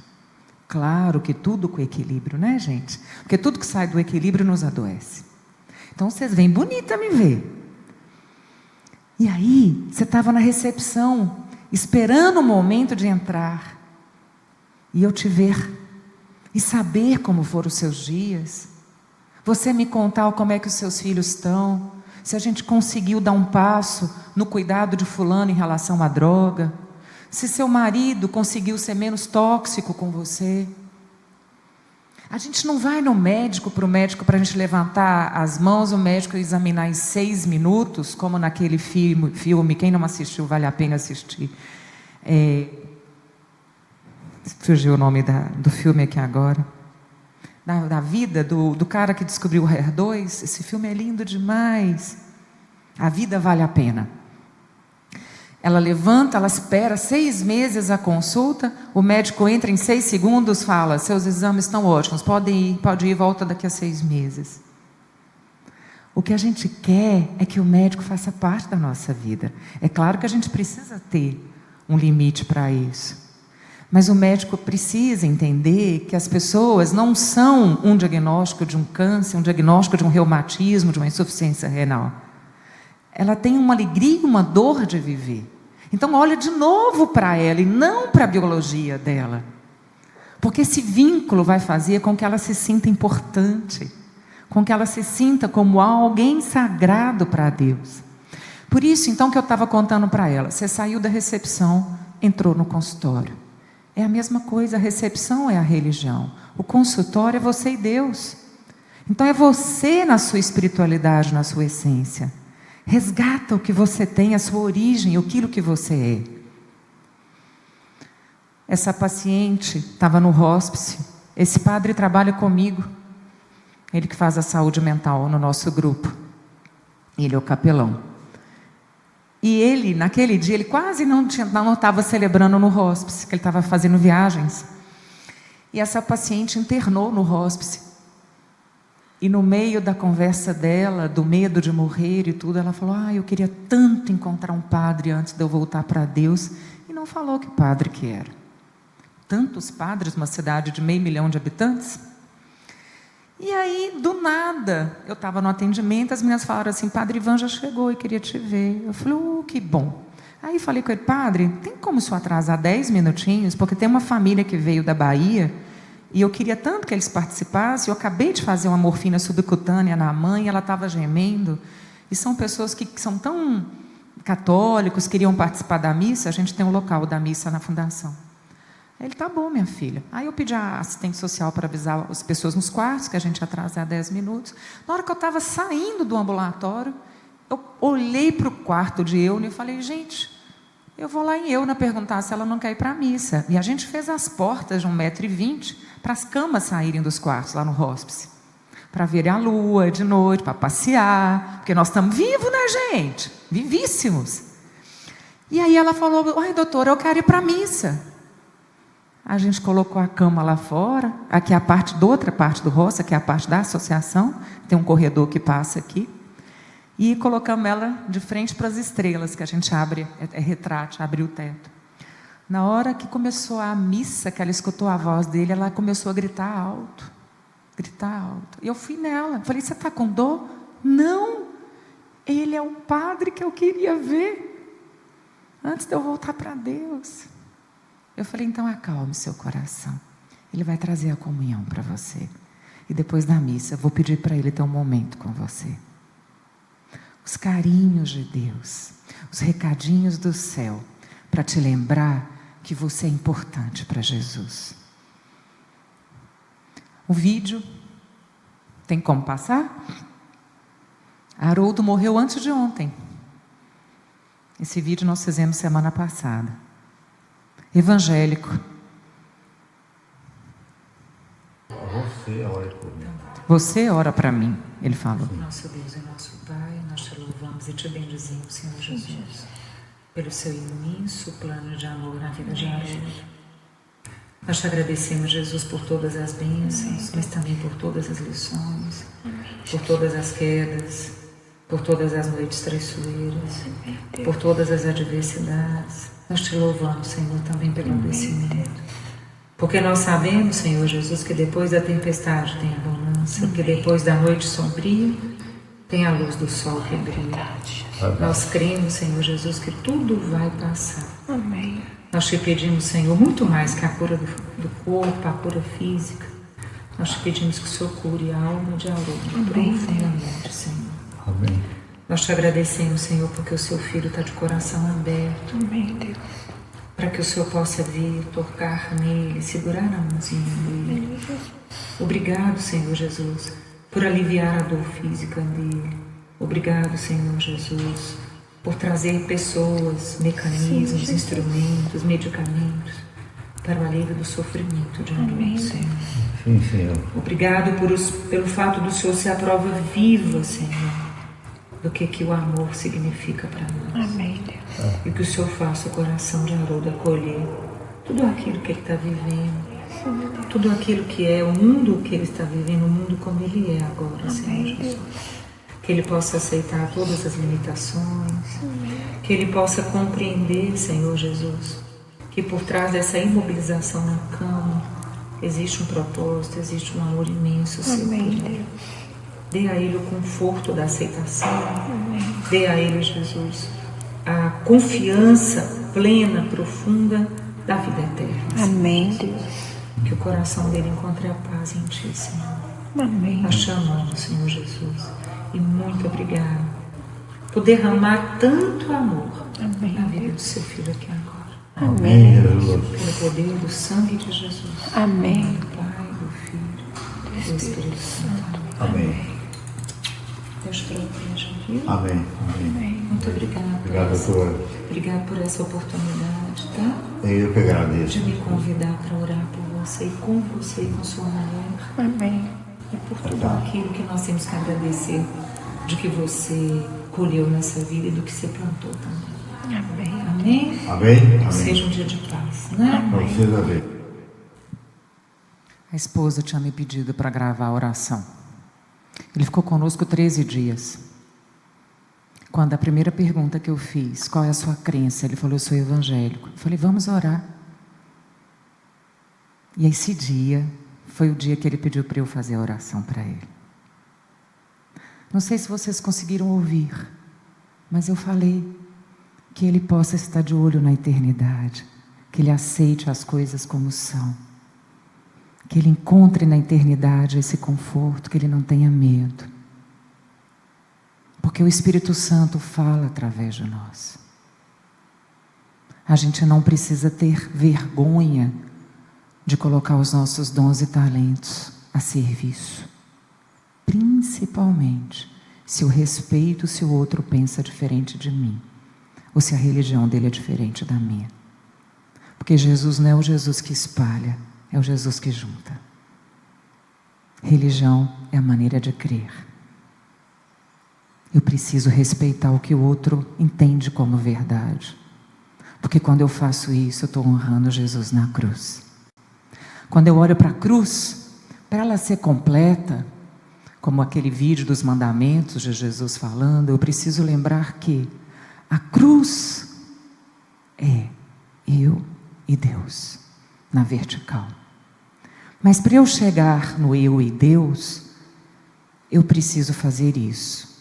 Claro que tudo com equilíbrio, né, gente? Porque tudo que sai do equilíbrio nos adoece. Então vocês vêm bonita me ver. E aí, você estava na recepção, esperando o momento de entrar. E eu te ver. E saber como foram os seus dias. Você me contar como é que os seus filhos estão. Se a gente conseguiu dar um passo no cuidado de fulano em relação à droga. Se seu marido conseguiu ser menos tóxico com você. A gente não vai no médico, para o médico, para a gente levantar as mãos, o médico examinar em 6 minutos, como naquele filme, quem não assistiu, vale a pena assistir. Fugiu o nome do filme aqui agora. Da vida do cara que descobriu o HER2. Esse filme é lindo demais. A vida vale a pena. Ela levanta, ela espera 6 meses a consulta, o médico entra em 6 segundos, fala, seus exames estão ótimos, pode ir, volta daqui a 6 meses. O que a gente quer é que o médico faça parte da nossa vida. É claro que a gente precisa ter um limite para isso. Mas o médico precisa entender que as pessoas não são um diagnóstico de um câncer, um diagnóstico de um reumatismo, de uma insuficiência renal. Ela tem uma alegria e uma dor de viver. Então olha de novo para ela e não para a biologia dela. Porque esse vínculo vai fazer com que ela se sinta importante. Com que ela se sinta como alguém sagrado para Deus. Por isso então que eu estava contando para ela. Você saiu da recepção, entrou no consultório. É a mesma coisa, a recepção é a religião. O consultório é você e Deus. Então é você na sua espiritualidade, na sua essência. Resgata o que você tem, a sua origem, aquilo que você é. Essa paciente estava no hospice. Esse padre trabalha comigo. Ele que faz a saúde mental no nosso grupo. Ele é o capelão. E ele, naquele dia, ele quase não estava celebrando no hospice, que ele estava fazendo viagens. E essa paciente internou no hospice. E no meio da conversa dela, do medo de morrer e tudo, ela falou, eu queria tanto encontrar um padre antes de eu voltar para Deus. E não falou que padre que era. Tantos padres, uma cidade de 500 mil de habitantes. E aí, do nada, eu estava no atendimento, as meninas falaram assim, padre Ivan já chegou e queria te ver. Eu falei, que bom. Aí falei com ele, padre, tem como isso atrasar 10 minutinhos? Porque tem uma família que veio da Bahia, e eu queria tanto que eles participassem. Eu acabei de fazer uma morfina subcutânea na mãe, ela estava gemendo. E são pessoas que são tão católicos, queriam participar da missa. A gente tem um local da missa na fundação. Ele, tá bom, minha filha. Aí eu pedi a assistente social para avisar as pessoas nos quartos, que a gente ia atrasar 10 minutos. Na hora que eu estava saindo do ambulatório, eu olhei para o quarto de Euna e falei, gente, eu vou lá em Euna perguntar se ela não quer ir para a missa. E a gente fez as portas de 1,20 m para as camas saírem dos quartos lá no hospice. Para ver a lua de noite, para passear. Porque nós estamos vivos, né, gente? Vivíssimos. E aí ela falou, ai, doutora, eu quero ir para a missa. A gente colocou a cama lá fora. Aqui é a outra parte do roça, que é a parte da associação. Tem um corredor que passa aqui. E colocamos ela de frente para as estrelas, que a gente abre, retrátil, abre o teto. Na hora que começou a missa, que ela escutou a voz dele, ela começou a gritar alto. Gritar alto. E eu fui nela. Falei, você está com dor? Não. Ele é o padre que eu queria ver. Antes de eu voltar para Deus. Eu falei, então acalme seu coração. Ele vai trazer a comunhão para você. E depois da missa, eu vou pedir para ele ter um momento com você. Os carinhos de Deus, os recadinhos do céu, para te lembrar que você é importante para Jesus. O vídeo, tem como passar? Haroldo morreu antes de ontem. Esse vídeo nós fizemos semana passada. Evangélico. Você ora por mim. Você ora para mim, ele falou. Nosso Deus e nosso Pai, nós te louvamos e te bendizemos, Senhor Jesus, pelo seu imenso plano de amor na vida de Haroldo. Nós te agradecemos, Jesus, por todas as bênçãos, mas também por todas as lições, por todas as quedas, por todas as noites traiçoeiras, por todas as adversidades. Nós te louvamos, Senhor, também pelo adoecimento. Porque nós sabemos, Senhor Jesus, que depois da tempestade tem a bonança, que depois da noite sombria tem a luz do sol que brilha. Nós cremos, Senhor Jesus, que tudo vai passar. Amém. Nós te pedimos, Senhor, muito mais que a cura do corpo, a cura física. Nós te pedimos que o Senhor cure a alma de Haroldo profundamente, Senhor. Amém. Nós te agradecemos, Senhor, porque o seu filho está de coração aberto. Amém, Deus. Para que o Senhor possa vir, tocar nele, segurar na mãozinha dele. Obrigado, Senhor Jesus, por aliviar a dor física dele. Obrigado, Senhor Jesus, por trazer pessoas, mecanismos, instrumentos, medicamentos para o alívio do sofrimento de Haroldo, Senhor. Sim, Senhor. Obrigado pelo fato do Senhor ser a prova viva, Senhor, do que o amor significa para nós. Amém, Deus. E que o Senhor faça o coração de Haroldo acolher tudo aquilo que ele está vivendo, tudo aquilo que é o mundo que ele está vivendo, o mundo como ele é agora, Senhor Jesus. Que ele possa aceitar todas as limitações, que ele possa compreender, Senhor Jesus, que por trás dessa imobilização na cama existe um propósito, existe um amor imenso seu por ele. Dê a ele o conforto da aceitação, dê a ele, Jesus, a confiança plena, profunda da vida eterna. Amém, Deus. Que o coração dele encontre a paz em Ti, Senhor. Amém. Nós te amamos, Senhor Jesus, e muito obrigado por derramar tanto amor na vida do seu filho aqui agora. Amém, Jesus. Pelo poder do sangue de Jesus. Amém. Do Pai, do Filho e do Espírito Santo. Amém. Deus te proteja, viu? Amém. Amém. Muito obrigada. Obrigado, doutora. Obrigada por essa oportunidade, tá? Eu que agradeço. De me convidar para orar por você e com sua mulher. Amém. E por tudo aquilo que nós temos que agradecer de que você colheu nessa vida e do que você plantou também. Amém. Amém? Amém. Que seja Amém. um dia de paz, né? Para vocês a ver. A esposa tinha me pedido para gravar a oração. Ele ficou conosco 13 dias. Quando a primeira pergunta que eu fiz, qual é a sua crença? Ele falou, eu sou evangélico. Eu falei, vamos orar. E esse dia foi o dia que ele pediu para eu fazer a oração para ele. Não sei se vocês conseguiram ouvir, mas eu falei que ele possa estar de olho na eternidade, que ele aceite as coisas como são, que ele encontre na eternidade esse conforto, que ele não tenha medo. Porque o Espírito Santo fala através de nós. A gente não precisa ter vergonha de colocar os nossos dons e talentos a serviço. Principalmente se eu respeito se o outro pensa diferente de mim, ou se a religião dele é diferente da minha. Porque Jesus não é o Jesus que espalha, é o Jesus que junta. Religião é a maneira de crer. Eu preciso respeitar o que o outro entende como verdade. Porque quando eu faço isso, eu estou honrando Jesus na cruz. Quando eu olho para a cruz, para ela ser completa, como aquele vídeo dos mandamentos de Jesus falando, eu preciso lembrar que a cruz é eu e Deus, na vertical. Mas para eu chegar no eu e Deus, eu preciso fazer isso.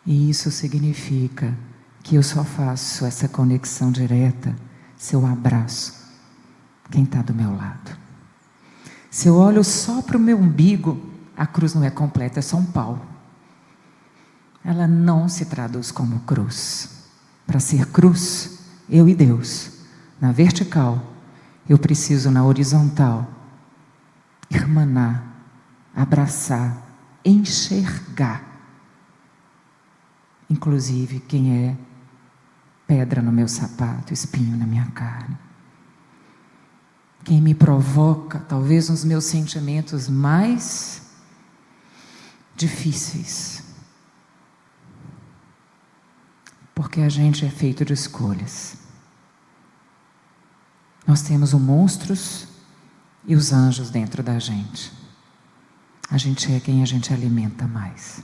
E isso significa que eu só faço essa conexão direta se eu abraço quem está do meu lado. Se eu olho só para o meu umbigo, a cruz não é completa, é só um pau. Ela não se traduz como cruz. Para ser cruz, eu e Deus, na vertical, eu preciso na horizontal, irmanar, abraçar, enxergar. Inclusive quem é pedra no meu sapato, espinho na minha carne. Quem me provoca, talvez nos meus sentimentos mais difíceis. Porque a gente é feito de escolhas. Nós temos os monstros e os anjos dentro da gente. A gente é quem a gente alimenta mais.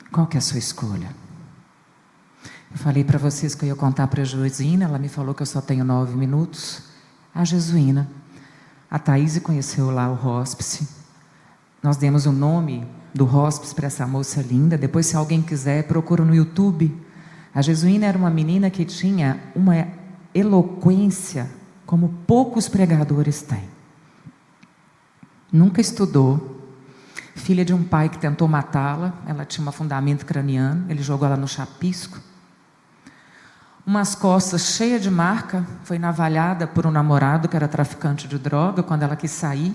Qual que é a sua escolha? Eu falei para vocês que eu ia contar para a Jesuína, ela me falou que eu só tenho 9 minutos. A Jesuína, a Thaís conheceu lá o hospice. Nós demos o nome do hospice para essa moça linda. Depois, se alguém quiser, procura no YouTube. A Jesuína era uma menina que tinha uma eloquência como poucos pregadores têm. Nunca estudou. Filha de um pai que tentou matá-la. Ela tinha um afundamento craniano. Ele jogou ela no chapisco. Umas costas cheias de marca. Foi navalhada por um namorado que era traficante de droga quando ela quis sair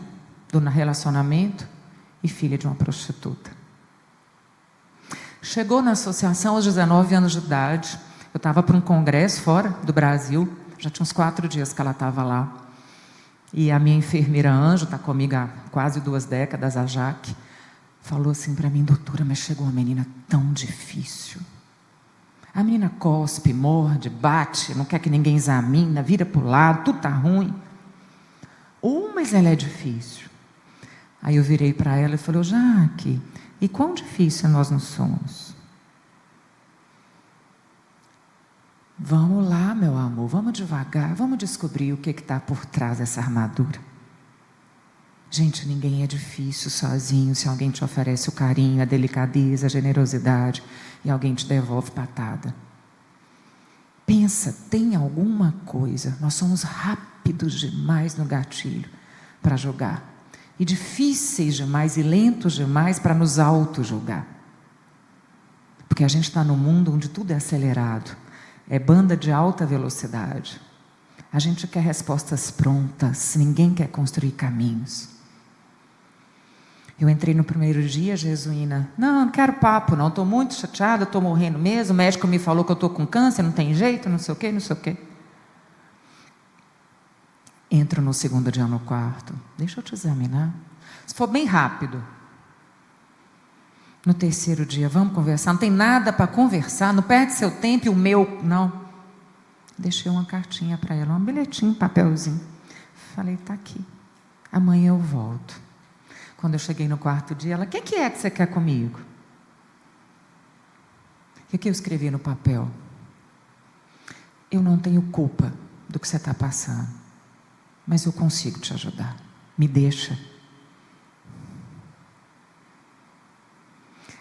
do relacionamento. E filha de uma prostituta. Chegou na associação aos 19 anos de idade. Eu estava para um congresso fora do Brasil. Já tinha uns 4 dias que ela estava lá. E a minha enfermeira Anjo, está comigo há quase 2 décadas, a Jaque, falou assim para mim: doutora, mas chegou uma menina tão difícil. A menina cospe, morde, bate, não quer que ninguém examine, vira para o lado, tudo está ruim. Mas ela é difícil. Aí eu virei para ela e falei: Jaque, e quão difícil nós não somos? Vamos lá, meu amor, vamos devagar, vamos descobrir o que está por trás dessa armadura. Gente, ninguém é difícil sozinho. Se alguém te oferece o carinho, a delicadeza, a generosidade, e alguém te devolve patada. Pensa, tem alguma coisa. Nós somos rápidos demais no gatilho para julgar. E difíceis demais e lentos demais para nos auto-julgar. Porque a gente está num mundo onde tudo é acelerado. É banda de alta velocidade. A gente quer respostas prontas. Ninguém quer construir caminhos. Eu entrei no primeiro dia, Jesuína. Não quero papo não. Estou muito chateada, estou morrendo mesmo. O médico me falou que eu estou com câncer, não tem jeito, não sei o quê, não sei o quê. Entro no segundo dia no quarto. Deixa eu te examinar. Se for bem rápido. No terceiro dia, vamos conversar. Não tem nada para conversar, não perde seu tempo e o meu, não. Deixei uma cartinha para ela, um bilhetinho, um papelzinho. Falei: está aqui. Amanhã eu volto. Quando eu cheguei no quarto dia, ela: o que é que você quer comigo? O que eu escrevi no papel? Eu não tenho culpa do que você está passando, mas eu consigo te ajudar. Me deixa.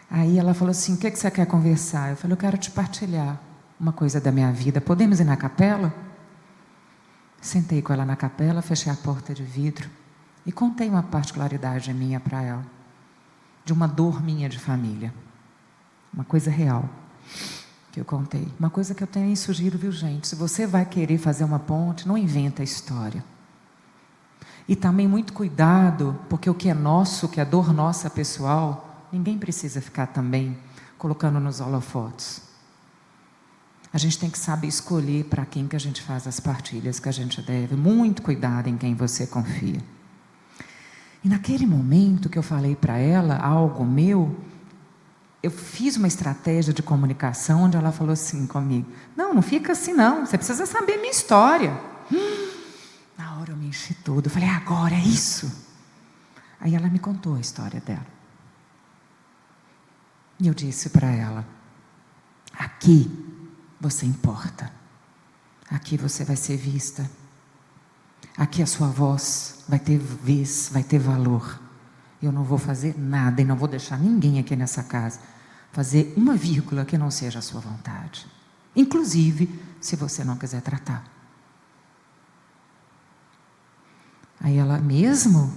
Aí ela falou assim: o que você quer conversar? Eu falei: eu quero te partilhar uma coisa da minha vida. Podemos ir na capela? Sentei com ela na capela, fechei a porta de vidro e contei uma particularidade minha para ela, de uma dor minha de família, uma coisa real que eu contei, uma coisa que eu tenho sugiro, viu, gente? Se você vai querer fazer uma ponte, não inventa a história. E também muito cuidado, porque o que é nosso, o que é dor nossa pessoal, ninguém precisa ficar também colocando nos holofotes. A gente tem que saber escolher para quem que a gente faz as partilhas que a gente deve. Muito cuidado em quem você confia. E naquele momento que eu falei para ela algo meu, eu fiz uma estratégia de comunicação onde ela falou assim comigo: não fica assim não, você precisa saber minha história. Na hora eu me enchi tudo, eu falei: agora é isso. Aí ela me contou a história dela. E eu disse para ela: aqui você importa. Aqui você vai ser vista. Aqui a sua voz vai ter vez, vai ter valor. Eu não vou fazer nada e não vou deixar ninguém aqui nessa casa fazer uma vírgula que não seja a sua vontade. Inclusive, se você não quiser tratar. Aí ela: mesmo?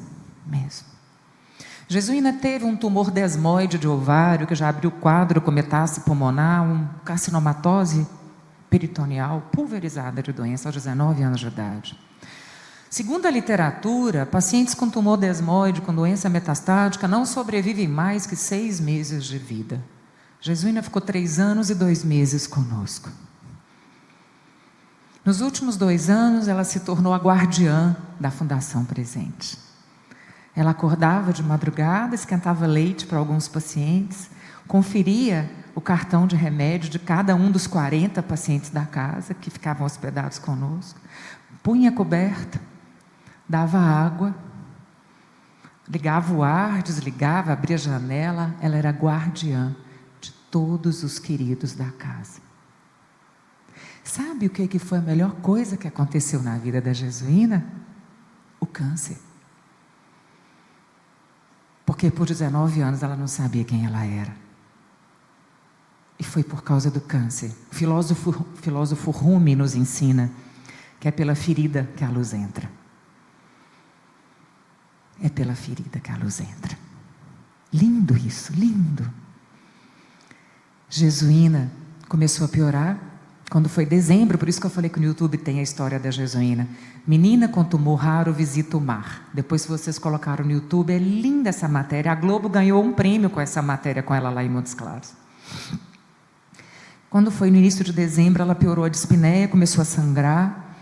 Jesuína teve um tumor desmoide de ovário, que já abriu quadro com metástase pulmonar, um carcinomatose peritoneal pulverizada de doença aos 19 anos de idade. Segundo a literatura, pacientes com tumor desmoide, com doença metastática, não sobrevivem mais que 6 meses de vida. Jesuína ficou 3 anos e 2 meses conosco. Nos últimos 2 anos, ela se tornou a guardiã da Fundação Presente. Ela acordava de madrugada, esquentava leite para alguns pacientes, conferia o cartão de remédio de cada um dos 40 pacientes da casa que ficavam hospedados conosco, punha a coberta, dava água, ligava o ar, desligava, abria a janela. Ela era guardiã de todos os queridos da casa. Sabe o que foi a melhor coisa que aconteceu na vida da Jesuína? O câncer. Porque por 19 anos ela não sabia quem ela era. E foi por causa do câncer. O filósofo Rumi nos ensina que é pela ferida que a luz entra. É pela ferida que a luz entra. Lindo isso, lindo. Jesuína começou a piorar quando foi dezembro, por isso que eu falei que no YouTube tem a história da Jesuína. Menina com tumor raro visita o mar. Depois, se vocês colocaram no YouTube, é linda essa matéria. A Globo ganhou um prêmio com essa matéria, com ela lá em Montes Claros. Quando foi no início de dezembro, ela piorou a dispneia, começou a sangrar.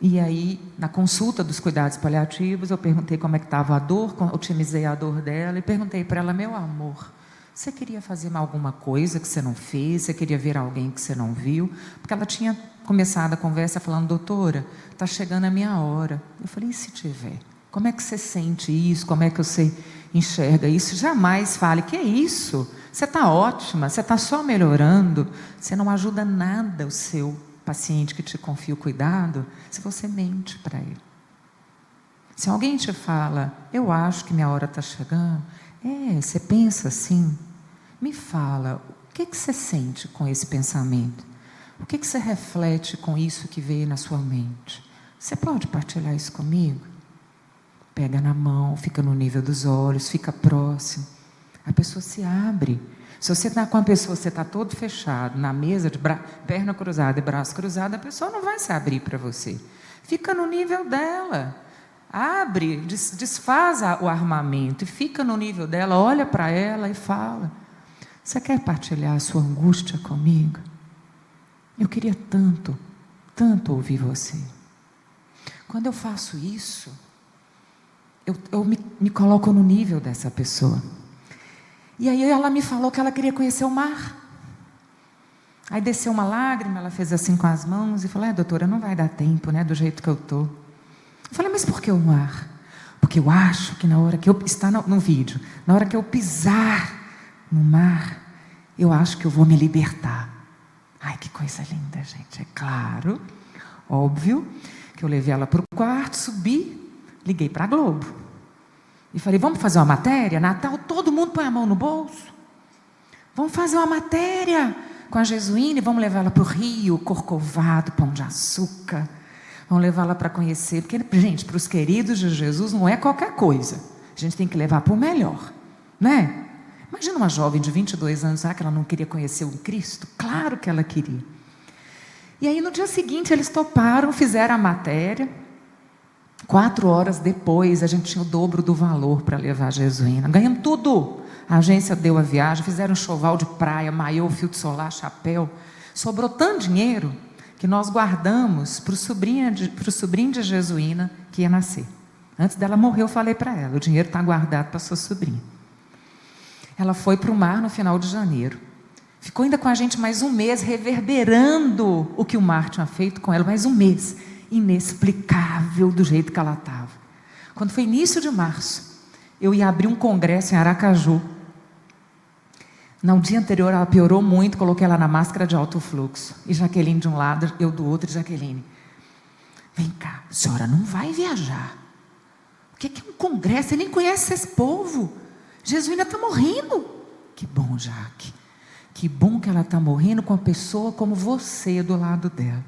E aí, na consulta dos cuidados paliativos, eu perguntei como é que estava a dor, otimizei a dor dela e perguntei para ela: meu amor, você queria fazer alguma coisa que você não fez? Você queria ver alguém que você não viu? Porque ela tinha começado a conversa falando: doutora, está chegando a minha hora. Eu falei: e se tiver? Como é que você sente isso? Como é que você enxerga isso? Jamais fale: que é isso? Você está ótima, você está só melhorando. Você não ajuda nada o seu paciente que te confia o cuidado se você mente para ele. Se alguém te fala: eu acho que minha hora está chegando, você pensa assim? Me fala, o que você sente com esse pensamento? O que você reflete com isso que veio na sua mente? Você pode partilhar isso comigo? Pega na mão, fica no nível dos olhos, fica próximo. A pessoa se abre. Se você está com a pessoa, você está todo fechado, na mesa, de perna cruzada e braço cruzado, a pessoa não vai se abrir para você. Fica no nível dela. Abre, desfaz o armamento e fica no nível dela, olha para ela e fala: você quer partilhar a sua angústia comigo? Eu queria tanto, tanto ouvir você. Quando eu faço isso, eu me coloco no nível dessa pessoa. E aí ela me falou que ela queria conhecer o mar. Aí desceu uma lágrima, ela fez assim com as mãos e falou: doutora, não vai dar tempo, né, do jeito que eu estou. Eu falei: mas por que o mar? Porque eu acho que na hora que eu... Está no vídeo. Na hora que eu pisar no mar, eu acho que eu vou me libertar. Ai, que coisa linda, gente. É claro, óbvio, que eu levei ela para o quarto, subi, liguei para a Globo. E falei: vamos fazer uma matéria? Natal, todo mundo põe a mão no bolso. Vamos fazer uma matéria com a Jesuína e vamos levar ela para o Rio, Corcovado, Pão de Açúcar. Vamos levá-la para conhecer. Porque, gente, para os queridos de Jesus não é qualquer coisa. A gente tem que levar para o melhor, né? Imagina uma jovem de 22 anos, será que ela não queria conhecer o Cristo? Claro que ela queria. E aí, no dia seguinte, eles toparam, fizeram a matéria. 4 horas depois, a gente tinha o dobro do valor para levar a Jesuína. Ganhamos tudo. A agência deu a viagem, fizeram um enxoval de praia, maiô, filtro solar, chapéu. Sobrou tanto dinheiro que nós guardamos para o sobrinho de Jesuína que ia nascer. Antes dela morrer, eu falei para ela: o dinheiro está guardado para sua sobrinha. Ela foi para o mar no final de janeiro. Ficou ainda com a gente mais um mês, reverberando o que o mar tinha feito com ela. Mais um mês. Inexplicável do jeito que ela estava. Quando foi início de março, eu ia abrir um congresso em Aracaju. No dia anterior ela piorou muito, coloquei ela na máscara de alto fluxo. E Jaqueline de um lado, eu do outro. E Jaqueline: vem cá, a senhora não vai viajar. O que é um congresso? Você nem conhece esse povo. Jesuína está morrendo. Que bom, Jaque. Que bom que ela está morrendo com uma pessoa como você do lado dela.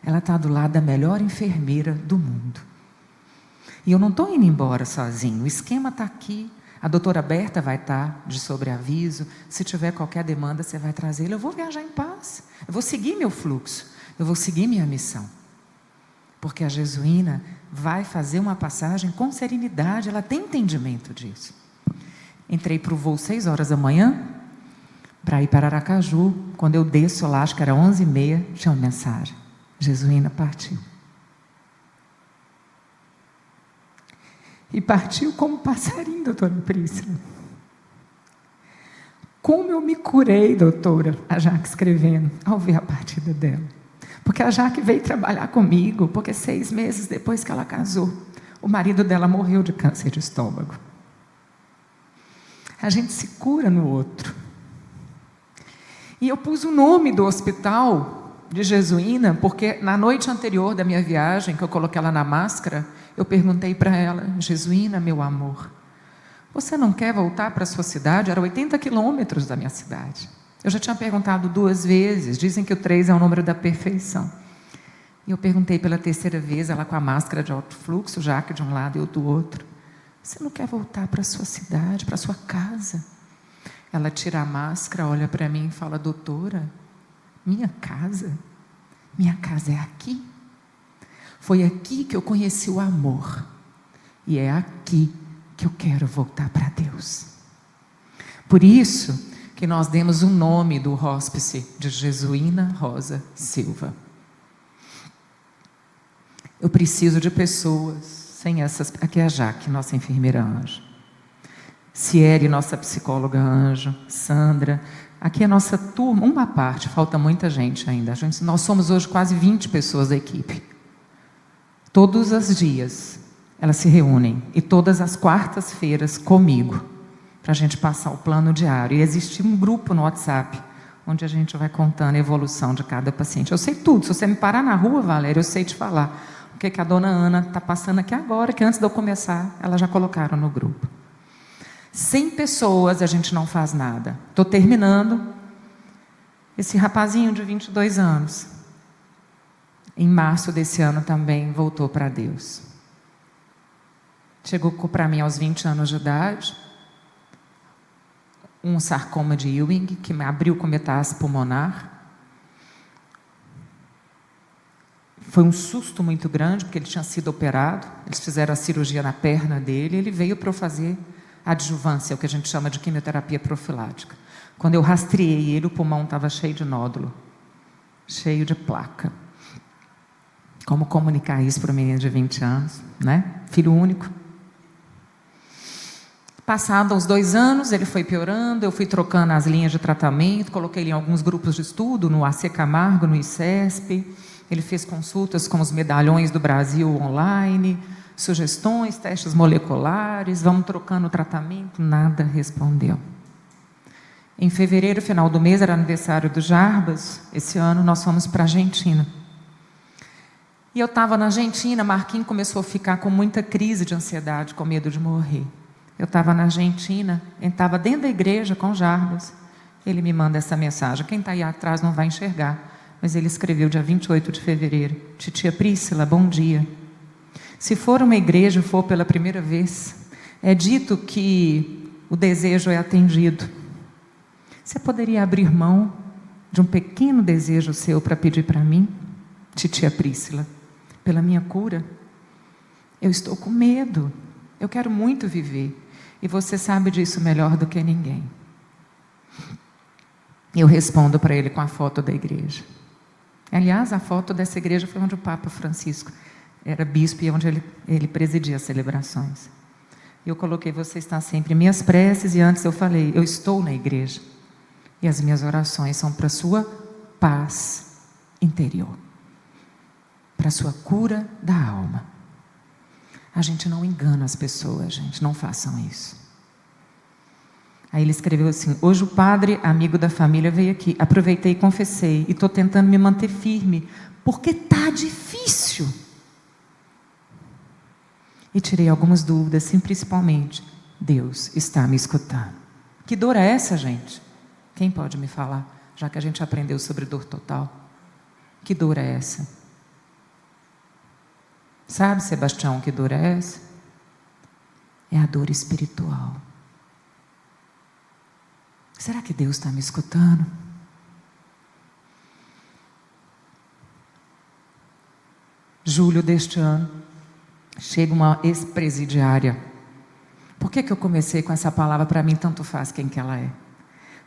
Ela está do lado da melhor enfermeira do mundo. E eu não estou indo embora sozinho. O esquema está aqui. A doutora Berta vai estar de sobreaviso. Se tiver qualquer demanda, você vai trazê-la. Eu vou viajar em paz. Eu vou seguir meu fluxo. Eu vou seguir minha missão. Porque a Jesuína vai fazer uma passagem com serenidade. Ela tem entendimento disso. Entrei para o voo 6 horas da manhã para ir para Aracaju. Quando eu desço lá, acho que era 11h30, tinha uma mensagem: Jesuína partiu. E partiu como passarinho, doutora Príscila. Como eu me curei, doutora, a Jaque escrevendo, ao ver a partida dela. Porque a Jaque veio trabalhar comigo, porque 6 meses depois que ela casou, o marido dela morreu de câncer de estômago. A gente se cura no outro. E eu pus o nome do hospital de Jesuína, porque na noite anterior da minha viagem, que eu coloquei ela na máscara, eu perguntei para ela: Jesuína, meu amor, você não quer voltar para a sua cidade? Era 80 quilômetros da minha cidade. Eu já tinha perguntado 2 vezes, dizem que o 3 é o número da perfeição. E eu perguntei pela 3ª vez, ela com a máscara de alto fluxo, Jaque de um lado e eu do outro: você não quer voltar para a sua cidade, para a sua casa? Ela tira a máscara, olha para mim e fala: doutora, minha casa é aqui. Foi aqui que eu conheci o amor. E é aqui que eu quero voltar para Deus. Por isso que nós demos o nome do hóspice de Jesuína Rosa Silva. Eu preciso de pessoas, sem essas. Aqui é a Jaque, nossa enfermeira anjo. Cieri, nossa psicóloga anjo. Sandra. Aqui é a nossa turma, uma parte, falta muita gente ainda. Nós somos hoje quase 20 pessoas da equipe. Todos os dias elas se reúnem, e todas as quartas-feiras comigo, para a gente passar o plano diário. E existe um grupo no WhatsApp, onde a gente vai contando a evolução de cada paciente. Eu sei tudo, se você me parar na rua, Valéria, eu sei te falar o que a dona Ana está passando aqui agora, que antes de eu começar, elas já colocaram no grupo. 100 pessoas a gente não faz nada. Estou terminando. Esse rapazinho de 22 anos, em março desse ano também voltou para Deus. Chegou para mim aos 20 anos de idade, um sarcoma de Ewing, que me abriu com metástase pulmonar. Foi um susto muito grande, porque ele tinha sido operado. Eles fizeram a cirurgia na perna dele, ele veio para eu fazer adjuvância, o que a gente chama de quimioterapia profilática. Quando eu rastreei ele, o pulmão estava cheio de nódulo, cheio de placa. Como comunicar isso para um menino de 20 anos, né? Filho único. Passado uns 2 anos, ele foi piorando, eu fui trocando as linhas de tratamento, coloquei ele em alguns grupos de estudo, no AC Camargo, no ICESP. Ele fez consultas com os medalhões do Brasil online, sugestões, testes moleculares, vamos trocando o tratamento, nada respondeu. Em fevereiro, final do mês, era aniversário do Jarbas, esse ano nós fomos para a Argentina. E eu estava na Argentina, Marquinhos começou a ficar com muita crise de ansiedade, com medo de morrer. Eu estava na Argentina, ele estava dentro da igreja com Jarbas. Ele me manda essa mensagem, quem está aí atrás não vai enxergar, mas ele escreveu dia 28 de fevereiro, titia Prícila, bom dia. Se for uma igreja, for pela primeira vez, é dito que o desejo é atendido. Você poderia abrir mão de um pequeno desejo seu para pedir para mim, titia Prícila, pela minha cura? Eu estou com medo, eu quero muito viver, e você sabe disso melhor do que ninguém. Eu respondo para ele com a foto da igreja. Aliás, a foto dessa igreja foi onde o Papa Francisco era bispo e onde ele presidia as celebrações. Eu coloquei: você está sempre em minhas preces, e antes eu falei: eu estou na igreja. E as minhas orações são para a sua paz interior, para a sua cura da alma. A gente não engana as pessoas, gente, não façam isso. Aí ele escreveu assim: hoje o padre, amigo da família, veio aqui, aproveitei e confessei, e estou tentando me manter firme, porque está difícil. E tirei algumas dúvidas, sim, principalmente: Deus está me escutando. Que dor é essa, gente? Quem pode me falar, já que a gente aprendeu sobre dor total? Que dor é essa? Sabe, Sebastião, que dor é essa? É a dor espiritual. Será que Deus está me escutando? Julho deste ano, chega uma ex-presidiária. Por que eu comecei com essa palavra? Para mim tanto faz quem que ela é.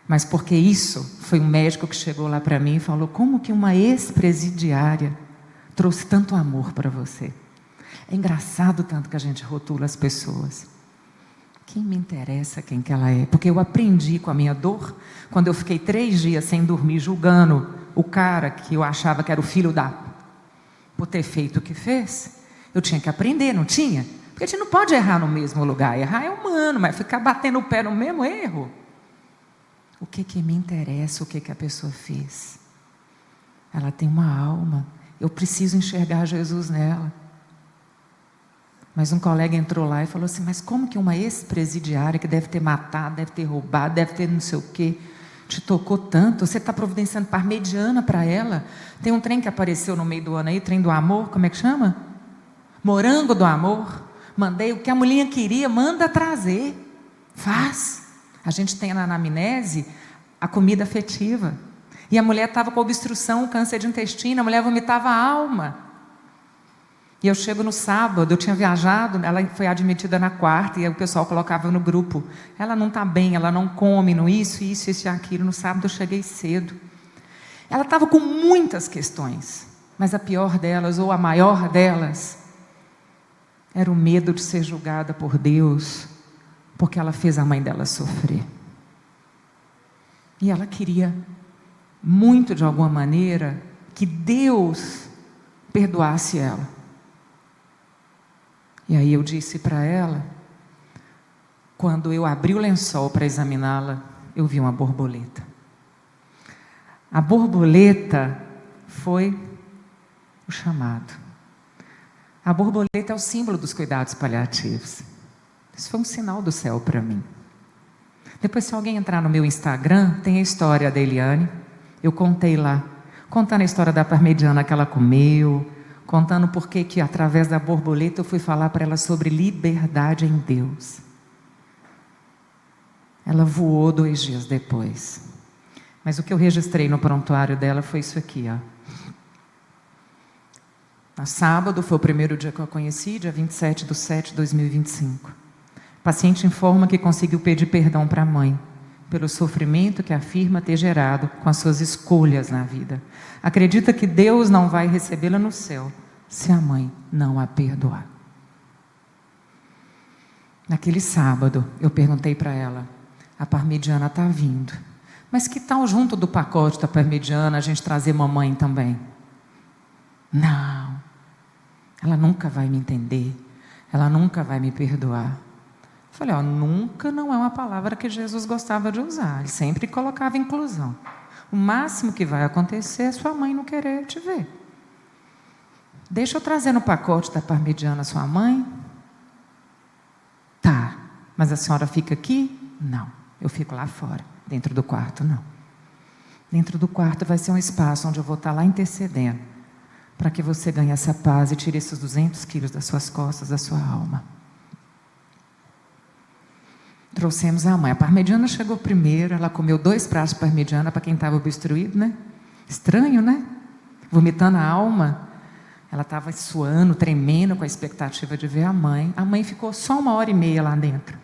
Mas porque isso foi um médico que chegou lá para mim e falou: como que uma ex-presidiária trouxe tanto amor para você? É engraçado tanto que a gente rotula as pessoas. Quem me interessa quem que ela é? Porque eu aprendi com a minha dor, quando eu fiquei 3 dias sem dormir, julgando o cara que eu achava que era o filho da... por ter feito o que fez. Eu tinha que aprender, não tinha? Porque a gente não pode errar no mesmo lugar. Errar é humano, mas ficar batendo o pé no mesmo erro. O que me interessa, o que a pessoa fez? Ela tem uma alma. Eu preciso enxergar Jesus nela. Mas um colega entrou lá e falou assim, mas como que uma ex-presidiária que deve ter matado, deve ter roubado, deve ter não sei o quê, te tocou tanto? Você está providenciando parmegiana para ela? Tem um trem que apareceu no meio do ano aí, trem do amor, como é que chama? Morango do amor. Mandei o que a mulher queria, manda trazer. Faz. A gente tem na anamnese a comida afetiva. E a mulher estava com obstrução, câncer de intestino, a mulher vomitava a alma. E eu chego no sábado, eu tinha viajado, ela foi admitida na quarta, e aí o pessoal colocava no grupo, ela não está bem, ela não come, no isso e aquilo. No sábado eu cheguei cedo. Ela estava com muitas questões, mas a pior delas, ou a maior delas, era o medo de ser julgada por Deus, porque ela fez a mãe dela sofrer. E ela queria muito, de alguma maneira, que Deus perdoasse ela. E aí eu disse para ela, quando eu abri o lençol para examiná-la, eu vi uma borboleta. A borboleta foi o chamado. A borboleta é o símbolo dos cuidados paliativos. Isso foi um sinal do céu para mim. Depois, se alguém entrar no meu Instagram, tem a história da Eliane. Eu contei lá, contando a história da parmegiana que ela comeu, contando por que através da borboleta eu fui falar para ela sobre liberdade em Deus. Ela voou 2 dias depois. Mas o que eu registrei no prontuário dela foi isso aqui, ó. No sábado, foi o primeiro dia que eu a conheci, dia 27/7/2025. O paciente informa que conseguiu pedir perdão para a mãe, pelo sofrimento que afirma ter gerado com as suas escolhas na vida. Acredita que Deus não vai recebê-la no céu, se a mãe não a perdoar. Naquele sábado, eu perguntei para ela, a parmegiana está vindo, mas que tal junto do pacote da parmegiana a gente trazer mamãe também? Não, ela nunca vai me entender, ela nunca vai me perdoar. Falei, nunca não é uma palavra que Jesus gostava de usar, ele sempre colocava inclusão. O máximo que vai acontecer é sua mãe não querer te ver. Deixa eu trazer no pacote da parmegiana sua mãe? Tá, mas a senhora fica aqui? Não, eu fico lá fora, dentro do quarto não. Dentro do quarto vai ser um espaço onde eu vou estar lá intercedendo, para que você ganhe essa paz e tire esses 200 quilos das suas costas, da sua alma. Trouxemos a mãe. A parmegiana chegou primeiro, ela comeu 2 pratos de parmegiana para quem estava obstruído, né? Estranho, né? Vomitando a alma. Ela estava suando, tremendo, com a expectativa de ver a mãe. A mãe ficou só 1h30 lá dentro.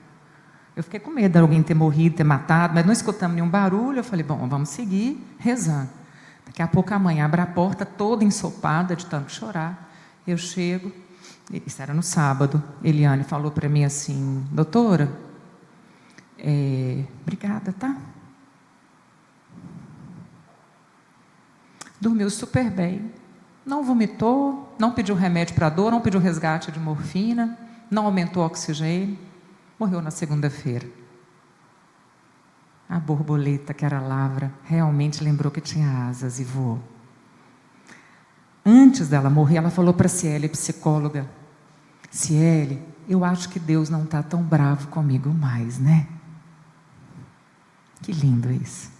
Eu fiquei com medo de alguém ter morrido, ter matado, mas não escutamos nenhum barulho. Eu falei, bom, vamos seguir rezando. Daqui a pouco a mãe abre a porta, toda ensopada, de tanto chorar. Eu chego, isso era no sábado, Eliane falou para mim assim, doutora, obrigada, tá? Dormiu super bem, não vomitou, não pediu remédio para dor, não pediu resgate de morfina, não aumentou o oxigênio, morreu na segunda-feira. A borboleta, que era Lavra, realmente lembrou que tinha asas e voou. Antes dela morrer, ela falou para a Ciele, psicóloga, Ciele, eu acho que Deus não está tão bravo comigo mais, né? Que lindo isso.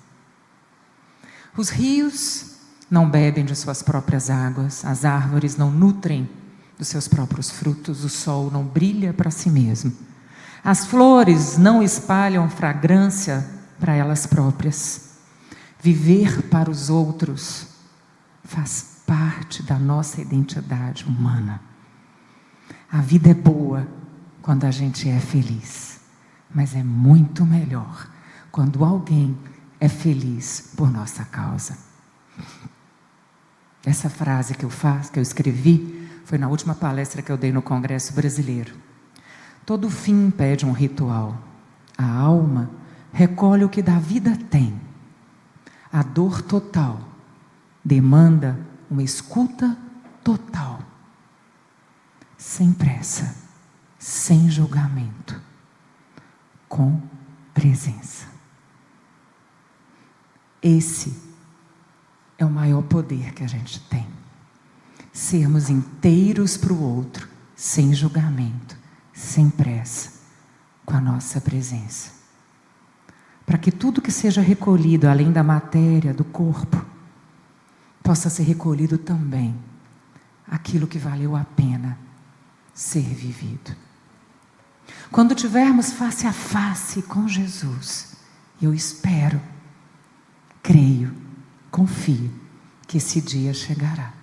Os rios não bebem de suas próprias águas, as árvores não nutrem dos seus próprios frutos, o sol não brilha para si mesmo. As flores não espalham fragrância para elas próprias. Viver para os outros faz parte da nossa identidade humana. A vida é boa quando a gente é feliz, mas é muito melhor quando alguém é feliz por nossa causa. Essa frase que eu escrevi, foi na última palestra que eu dei no Congresso Brasileiro. Todo fim pede um ritual. A alma recolhe o que da vida tem. A dor total demanda uma escuta total. Sem pressa, sem julgamento, com presença. Esse é o maior poder que a gente tem. Sermos inteiros para o outro, sem julgamento, sem pressa, com a nossa presença. Para que tudo que seja recolhido, além da matéria, do corpo, possa ser recolhido também aquilo que valeu a pena ser vivido. Quando tivermos face a face com Jesus, eu espero, creio, confio que esse dia chegará.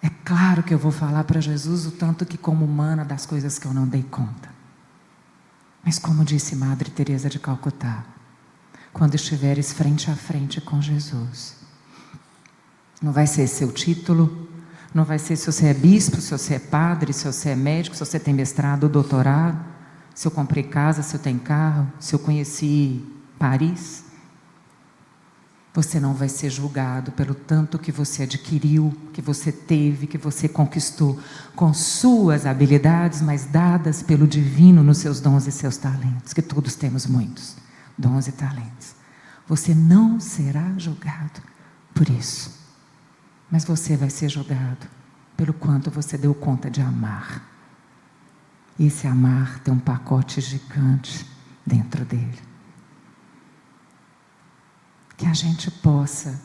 É claro que eu vou falar para Jesus o tanto que, como humana, das coisas que eu não dei conta. Mas como disse Madre Teresa de Calcutá, quando estiveres frente a frente com Jesus, não vai ser seu título, não vai ser se você é bispo, se você é padre, se você é médico, se você tem mestrado ou doutorado, se eu comprei casa, se eu tenho carro, se eu conheci Paris. Você não vai ser julgado pelo tanto que você adquiriu, que você teve, que você conquistou com suas habilidades, mas dadas pelo divino nos seus dons e seus talentos, que todos temos muitos dons e talentos. Você não será julgado por isso, mas você vai ser julgado pelo quanto você deu conta de amar. E esse amar tem um pacote gigante dentro dele. Que a gente possa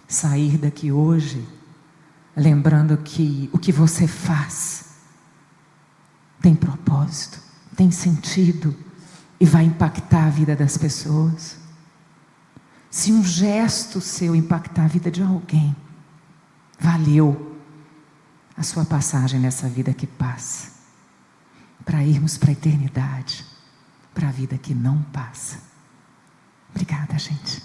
sair daqui hoje lembrando que o que você faz tem propósito, tem sentido e vai impactar a vida das pessoas. Se um gesto seu impactar a vida de alguém, valeu a sua passagem nessa vida que passa, para irmos para a eternidade, para a vida que não passa. Obrigada, gente.